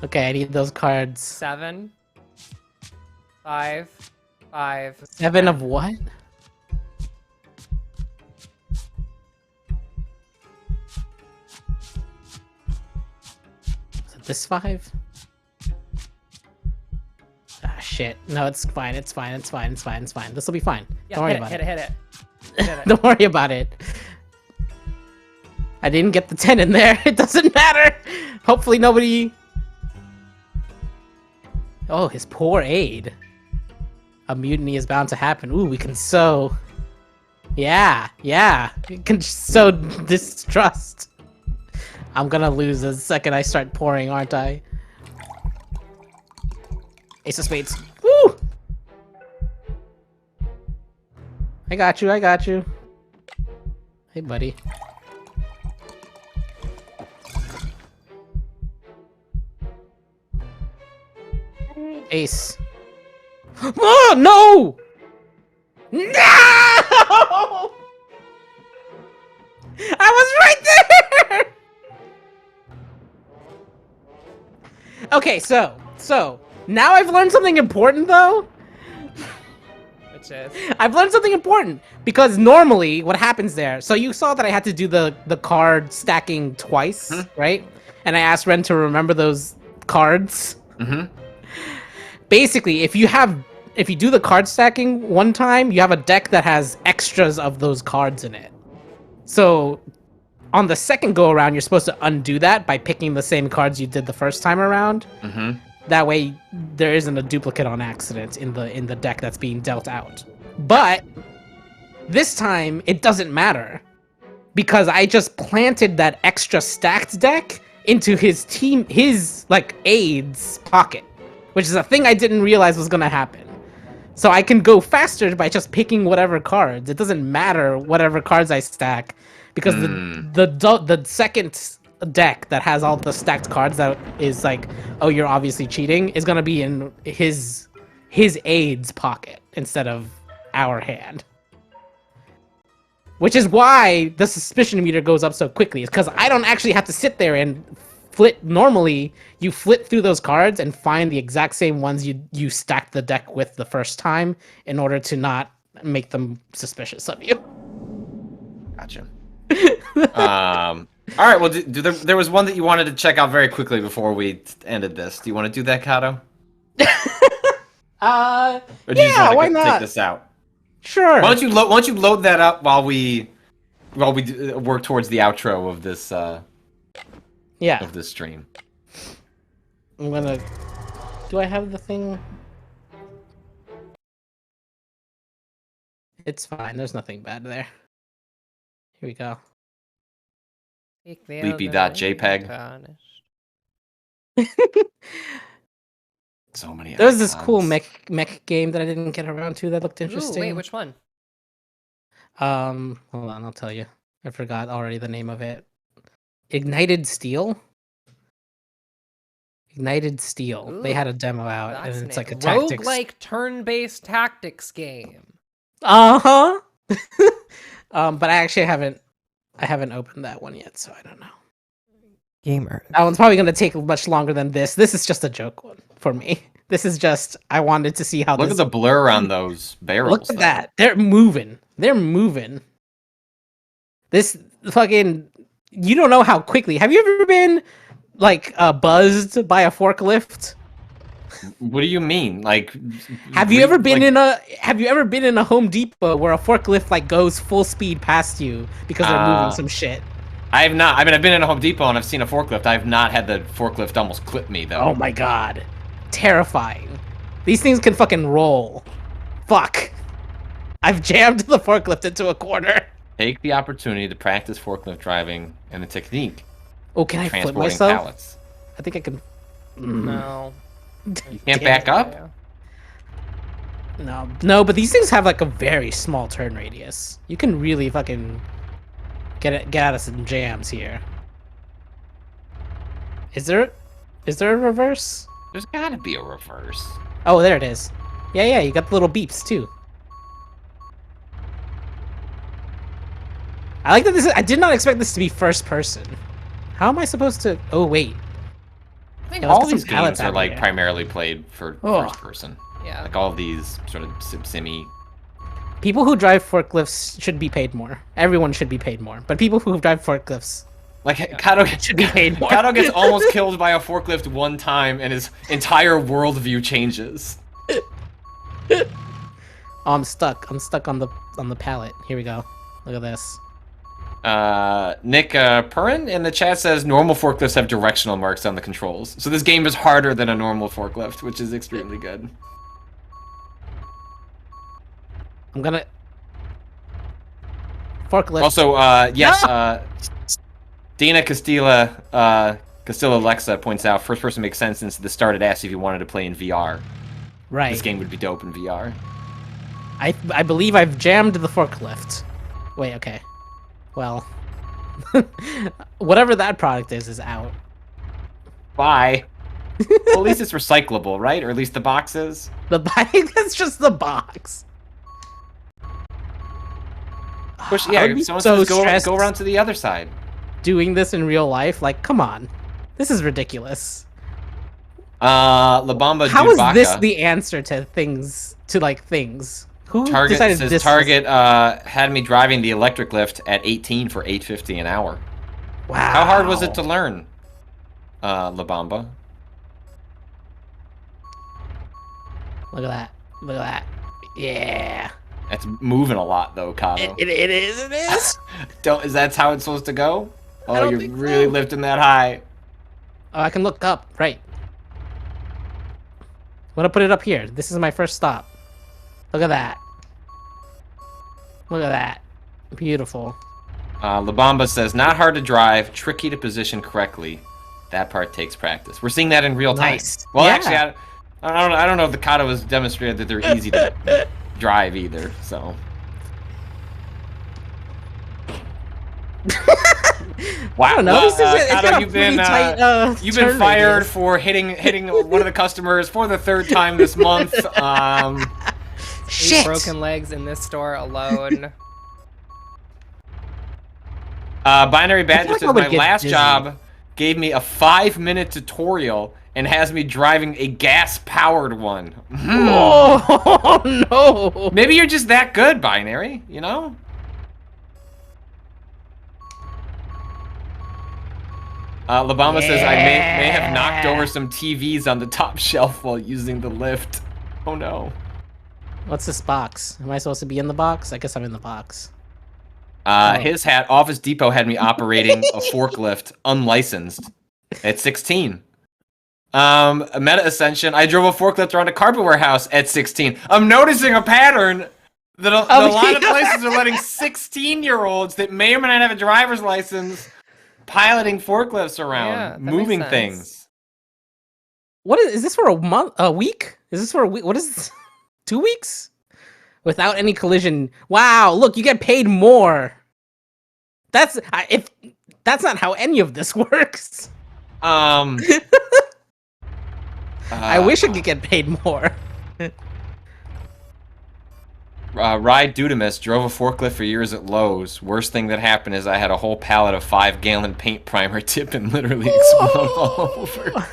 Okay, I need those cards. 7, 5, 5. 7 of what? Is it this 5? Ah, shit. No, it's fine. It's fine. It's fine. It's fine. It's fine. This will be fine. Yeah, Don't worry hit about it, it. hit it. Hit it. Don't worry about it. I didn't get the 10 in there. It doesn't matter. Hopefully nobody... Oh, his poor aid. A mutiny is bound to happen. Ooh, we can sow. Yeah, yeah. We can sow distrust. I'm gonna lose the second I start pouring, aren't I? Ace of Spades. Woo! I got you, I got you. Hey, buddy. Ace. Oh, no! No! I was right there! Okay, so, now I've learned something important, though. Which is? I've learned something important, because normally, what happens there, so you saw that I had to do the card stacking twice, right? And I asked Ren to remember those cards. Mm-hmm. Basically, if you do the card stacking one time, you have a deck that has extras of those cards in it. So, on the second go around, you're supposed to undo that by picking the same cards you did the first time around. Mm-hmm. That way, there isn't a duplicate on accident in the deck that's being dealt out. But this time, it doesn't matter because I just planted that extra stacked deck into his like aids pocket, which is a thing I didn't realize was gonna happen. So I can go faster by just picking whatever cards. It doesn't matter whatever cards I stack, because the second deck that has all the stacked cards that is like, oh, you're obviously cheating, is gonna be in his aids pocket instead of our hand. Which is why the suspicion meter goes up so quickly. It's because I don't actually have to sit there and flip. Normally, you flip through those cards and find the exact same ones you stacked the deck with the first time in order to not make them suspicious of you. Gotcha. All right. Well, there was one that you wanted to check out very quickly before we ended this. Do you want to do that, Cado? Or do you just Yeah, want to why take not? this out? Sure. Why don't you load that up while we work towards the outro of this Yeah. of this stream? I'm gonna... Do I have the thing? It's fine. There's nothing bad there. Here we go. Sleepy.jpg. So many. There's this cool icons. mech game that I didn't get around to that looked interesting. Ooh, wait, which one? Hold on, I'll tell you. I forgot already the name of it. Ignited Steel? Ignited Steel. Ooh, they had a demo out, That's and it's an like a tactics. roguelike turn-based tactics game. Uh-huh. But I haven't opened that one yet, so I don't know. Gamer. That one's probably gonna take much longer than this. This is just a joke one for me. This is just, I wanted to see how Look this... at the blur on those barrels. Look at though. that. They're moving. They're moving. This fucking... You don't know how quickly... Have you ever been, like, buzzed by a forklift? What do you mean? Like, Have you ever been in a Home Depot where a forklift like goes full speed past you because they're moving some shit? I have not. I mean, I've been in a Home Depot and I've seen a forklift. I have not had the forklift almost clip me though. Oh my god. Terrifying. These things can fucking roll. Fuck. I've jammed the forklift into a corner. Take the opportunity to practice forklift driving and the technique. Oh, can I flip Transporting myself? pallets. I think I can. No. You can't back up? No, but these things have like a very small turn radius. You can really fucking get out of some jams here. Is there a reverse? There's gotta be a reverse. Oh, there it is. Yeah, you got the little beeps too. I like that I did not expect this to be first person. How am I supposed to? Oh wait. I think Yeah, let's all get some these pallets games are out like here. primarily played for Oh. first person. Yeah. Like all of these sort of simmy. People who drive forklifts should be paid more. Everyone should be paid more. But people who drive forklifts Like Cado should be paid more. Cado gets almost killed by a forklift one time, and his entire worldview changes. Oh, I'm stuck. I'm stuck on the pallet. Here we go. Look at this. Nick Perrin in the chat says normal forklifts have directional marks on the controls, so this game is harder than a normal forklift, which is extremely good. I'm gonna forklift. Also, yes, Dana Castillo Alexa points out first person makes sense since the start it asked if you wanted to play in VR. Right. This game would be dope in VR. I believe I've jammed the forklift. Wait, okay. Well, whatever that product is out. Bye. Well, at least it's recyclable, right? Or at least the box is. The bike, that's just the box. Push, I yeah, would be someone so says stressed go around to the other side. doing this in real life. Like, come on. This is ridiculous. La Bamba How is Dubaka. this the answer to things, things? Who Target decided says this Target had me driving the electric lift at 18 for $8.50 an hour. Wow. How hard was it to learn, La Bamba? Look at that. Look at that. Yeah. That's moving a lot though, Cado. It is. Is that how it's supposed to go? I Oh, don't you're think really so. lifting that high. Oh, I can look up. Right. I'm gonna put it up here. This is my first stop. Look at that. Look at that. Beautiful. La Bamba says, not hard to drive, tricky to position correctly. That part takes practice. We're seeing that in real time. Nice. Well, Yeah. actually, I don't know if the Cado has demonstrated that they're easy to drive either, so. Wow. I don't know. It's got Cado, a pretty tight, you've been turn fired radius. for hitting one of the customers for the third time this month. Shit. 8 broken legs in this store alone. Binary Badger like says I would my get last dizzy. job gave me a 5-minute tutorial and has me driving a gas-powered one. Oh no. Maybe you're just that good, Binary, you know? Labama says I may have knocked over some TVs on the top shelf while using the lift. Oh no. What's this box? Am I supposed to be in the box? I guess I'm in the box. His Office Depot had me operating a forklift unlicensed at 16. Meta Ascension, I drove a forklift around a carpet warehouse at 16. I'm noticing a pattern that a lot of places are letting 16-year-olds that may or may not have a driver's license piloting forklifts around, Yeah, that makes moving sense. things. What is this for a month? A week? Is this for a week? What is this? 2 weeks? Without any collision. Wow, look, you get paid more. That's not how any of this works. I wish I could get paid more. Ride Dudamus drove a forklift for years at Lowe's. Worst thing that happened is I had a whole pallet of 5-gallon paint primer tip and literally explode all over.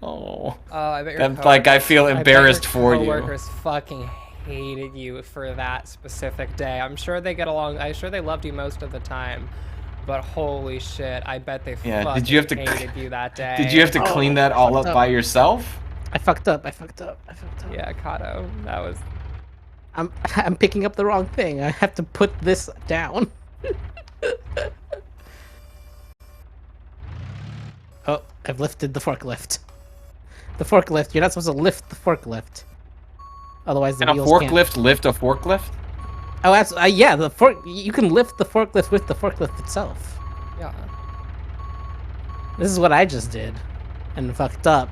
Oh. I bet your That's like, I feel I bet embarrassed your for you. coworkers fucking hated you for that specific day. I'm sure they get along. I'm sure they loved you most of the time. But holy shit, I bet they Yeah, fucking did you have to hated you that day. Did you have to clean that all up by yourself? I fucked up. Yeah, Cado. That was. I'm picking up the wrong thing. I have to put this down. Oh, I've lifted the forklift. The forklift. You're not supposed to lift the forklift. Otherwise, the Can a wheels forklift can't. lift a forklift? Oh, that's yeah. The fork. You can lift the forklift with the forklift itself. Yeah. This is what I just did, and fucked up.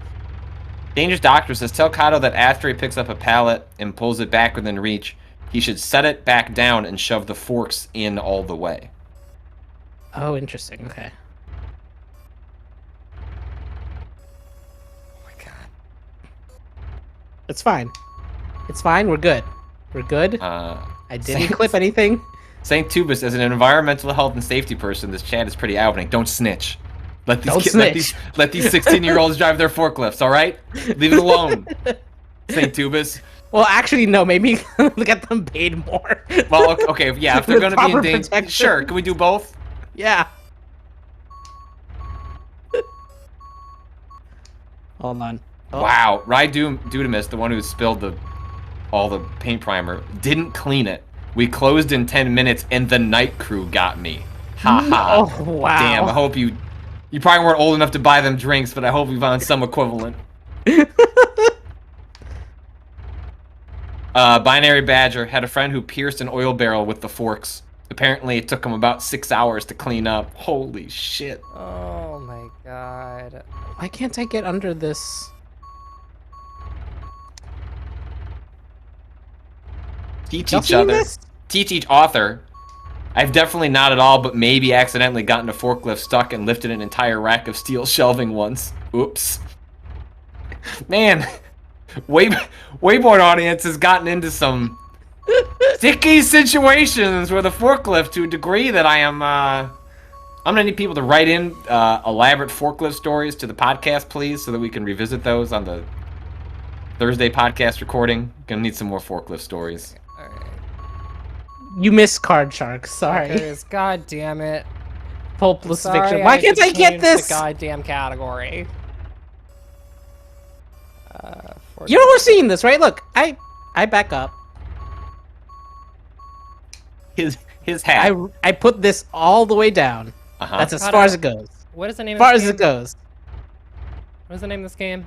Dangerous Doctor says, tell Cado that after he picks up a pallet and pulls it back within reach, he should set it back down and shove the forks in all the way. Oh, interesting. Okay. Oh my god. It's fine. It's fine. We're good. We're good. I didn't clip anything. St. Tubus, as an environmental health and safety person, this chat is pretty eye-opening. Don't snitch. Let these let these 16-year-olds drive their forklifts, all right? Leave it alone. St. Tubus. Well, actually, no. Maybe get them paid more. Well, okay, yeah, if they're With going to be in proper danger, protection. sure. Can we do both? Yeah. Hold on. Oh. Wow, Dudamus, the one who spilled all the paint primer, didn't clean it. We closed in 10 minutes, and the night crew got me. Ha ha. Oh, wow. Damn, I hope you probably weren't old enough to buy them drinks, but I hope you found some equivalent. Binary Badger had a friend who pierced an oil barrel with the forks. Apparently, it took him about 6 hours to clean up. Holy shit. Oh my god. Why can't I get under this? Teach Y'all each seen other. this? Teach each author. I've definitely not at all, but maybe accidentally gotten a forklift stuck and lifted an entire rack of steel shelving once. Oops. Man, Waypoint audience has gotten into some sticky situations with a forklift to a degree that I'm gonna need people to write in elaborate forklift stories to the podcast, please, so that we can revisit those on the Thursday podcast recording. Gonna need some more forklift stories. Alright. You missed Card Shark. Sorry. God damn it. Pulpless Sorry, fiction. Why had can't to I get change this? The goddamn category. You know we're seeing this, right? Look, I back up. His hat. I put this all the way down. That's as far as it goes. What is the name As far of as this it game? goes. What is the name of this game?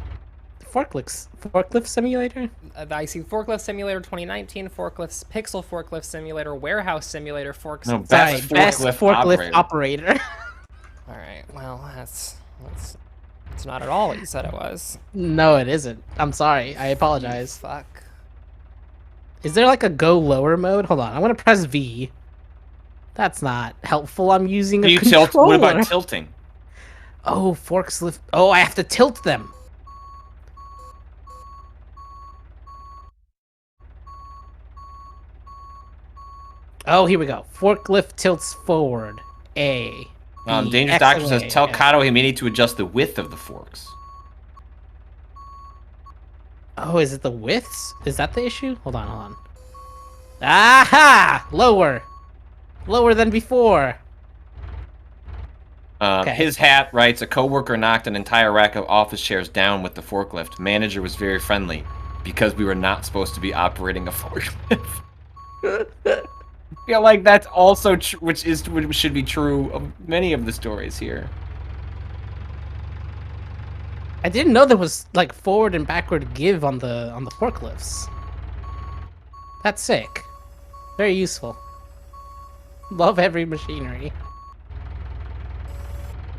Forklift Simulator? I see Forklift Simulator 2019, Pixel Forklift Simulator, Warehouse Simulator, No, Best Forklift Operator. Alright, well, that's not at all what you said it was. No, it isn't. I'm sorry. I apologize. Fuck. Is there like a go lower mode? Hold on. I want to press V. That's not helpful. I'm using a controller. Tilt? What about tilting? Oh, forks lift. Oh, I have to tilt them. Oh, here we go. Forklift tilts forward. A. Dangerous X Doctor away. says, tell Cado he may need to adjust the width of the forks. Oh, is it the widths? Is that the issue? Hold on. Aha! Lower. Lower than before. Okay. His hat writes, a coworker knocked an entire rack of office chairs down with the forklift. Manager was very friendly because we were not supposed to be operating a forklift. I feel like that's also which should be true of many of the stories here. I didn't know there was like forward and backward give on the forklifts. That's sick. Very useful. Love every machinery.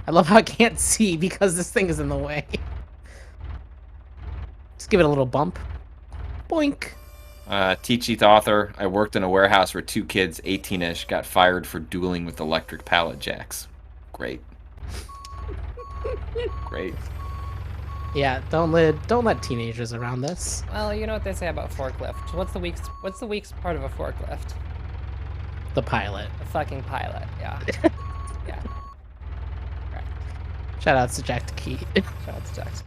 I love how I can't see because this thing is in the way. Just give it a little bump. Boink. Teach each author. I worked in a warehouse where 2 kids, 18-ish, got fired for dueling with electric pallet jacks. Great. Great. Yeah, don't let teenagers around this. Well, you know what they say about forklift. What's the weakest part of a forklift? The pilot. The fucking pilot, yeah. Yeah. Right. Shout out to Jack the Key. Shout out to Jack Ski.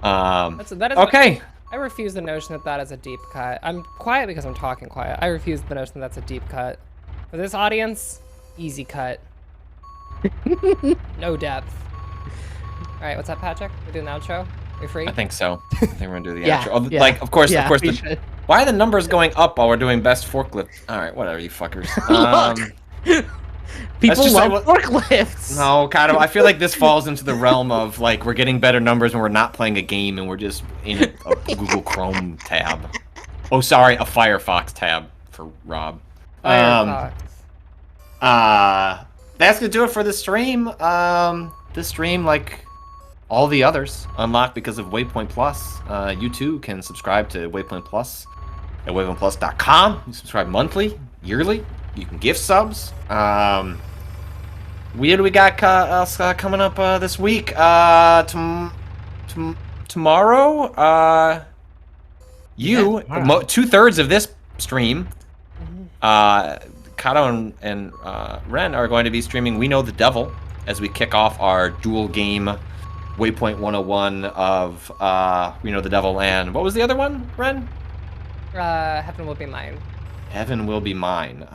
That is okay. I refuse the notion that is a deep cut. I'm quiet because I'm talking quiet. I refuse the notion that's a deep cut. For this audience, easy cut. No depth. right, what's up, Patrick? We doing the outro? You free? I think so. I think we're gonna do the Yeah, outro. Oh, yeah, like, of course. we should. Why are the numbers going up while we're doing best forklift? All right, whatever, you fuckers. People just love like forklifts. No, Cado, I feel like this falls into the realm of like we're getting better numbers when we're not playing a game and we're just in a Google Chrome tab. Oh, sorry, a Firefox tab for Rob. Firefox. That's gonna do it for the stream. This stream, like all the others, unlocked because of Waypoint Plus. You too can subscribe to Waypoint Plus at waypointplus.com. You subscribe monthly, yearly. You can gift subs. What do we got else coming up this week? Tomorrow, tomorrow. 2/3 of this stream, Cado and Ren are going to be streaming We Know the Devil as we kick off our dual game Waypoint 101 of We Know the Devil and what was the other one, Ren? Heaven Will Be Mine. Heaven Will Be Mine.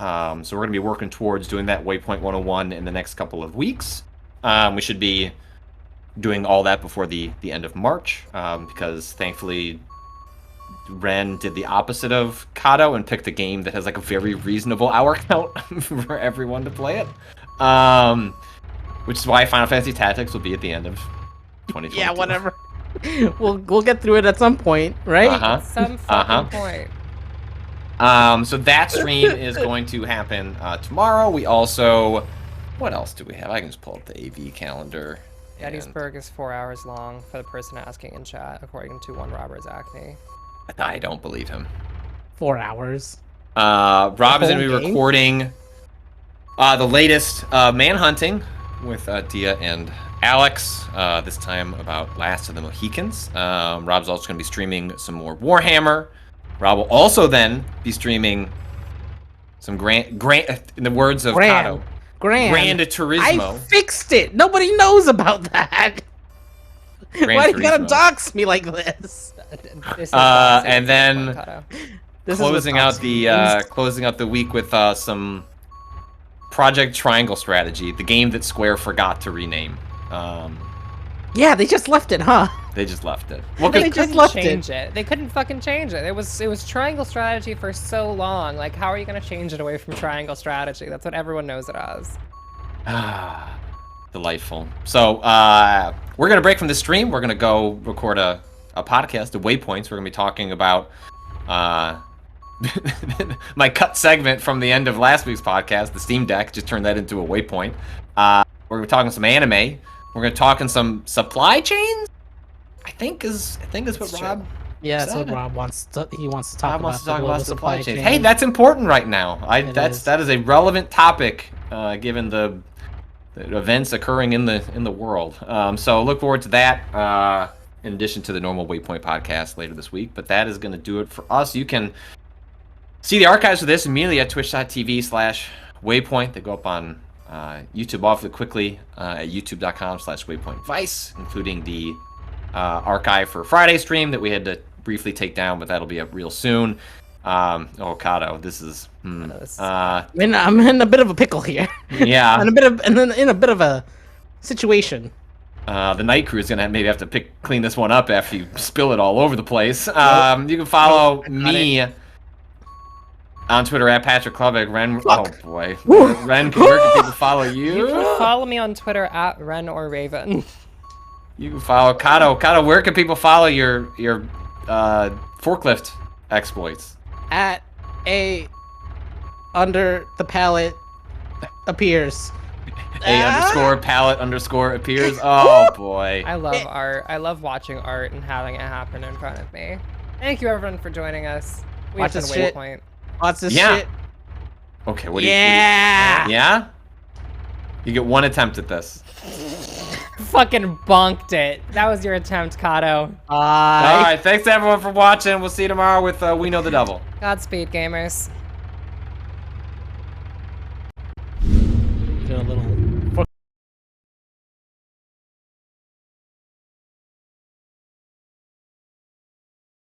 So we're going to be working towards doing that Waypoint 101 in the next couple of weeks. We should be doing all that before the end of March, because thankfully Ren did the opposite of Cado and picked a game that has like a very reasonable hour count for everyone to play it. Which is why Final Fantasy Tactics will be at the end of 2022. Yeah, whatever. We'll get through it at some point, right? Uh-huh. Some fucking point. So that stream is going to happen tomorrow. We also... What else do we have? I can just pull up the AV calendar. Gettysburg is 4 hours long for the person asking in chat, according to one Robert Zachney. I don't believe him. 4 hours. Rob is going to be whole game? recording the latest Manhunting with Dia and Alex, this time about Last of the Mohicans. Rob's also going to be streaming some more Warhammer. Rob will also then be streaming some Gran in the words of Cado, Gran Turismo. I fixed it. Nobody knows about that. Why do you gotta Turismo. dox me like this? And then This is what closing out doxing the week with some Project Triangle Strategy, the game that Square forgot to rename. Yeah, they just left it, huh? They just left it. Well, They 'cause- just couldn't left change it. They couldn't fucking change it. It was triangle strategy for so long. Like, how are you gonna change it away from triangle strategy? That's what everyone knows it as. Delightful. So we're gonna break from the stream. We're gonna go record a podcast, a Waypoints. We're gonna be talking about my cut segment from the end of last week's podcast, the Steam Deck. Just turned that into a Waypoint. We're gonna be talking some anime. We're gonna talk in some supply chains. I think is what Rob. Yeah, that's what said. Rob wants to. He wants to talk Rob about. wants to talk the about global supply chains. chain. Hey, that's important right now. It is. That is a relevant topic given the events occurring in the world. So look forward to that. In addition to the normal Waypoint podcast later this week, but that is going to do it for us. You can see the archives of this immediately at twitch.tv/Waypoint. They go up on YouTube awfully quickly at youtube.com/WaypointVice, including the archive for Friday stream that we had to briefly take down, but that'll be up real soon. Cado, this is. I'm in a bit of a pickle here. Yeah. in a bit of a situation. The night crew is gonna maybe have to clean this one up after you spill it all over the place. You can follow me on Twitter at Patrick Klubik. Ren, oh boy, Ren, where can people follow you? You can follow me on Twitter at Ren or Raven. You can follow Cado. Cado, where can people follow your forklift exploits? At a under the pallet appears. _palette_ appears. Oh boy. I love art. I love watching art and having it happen in front of me. Thank you everyone for joining us. Watch We've this been shit. Waypoint. What's this Yeah. shit? Okay, what do you? Yeah. Yeah. You get one attempt at this. Fucking bonked it. That was your attempt, Cado. All right, thanks everyone for watching. We'll see you tomorrow with We Know the Devil. Godspeed, gamers. Do a little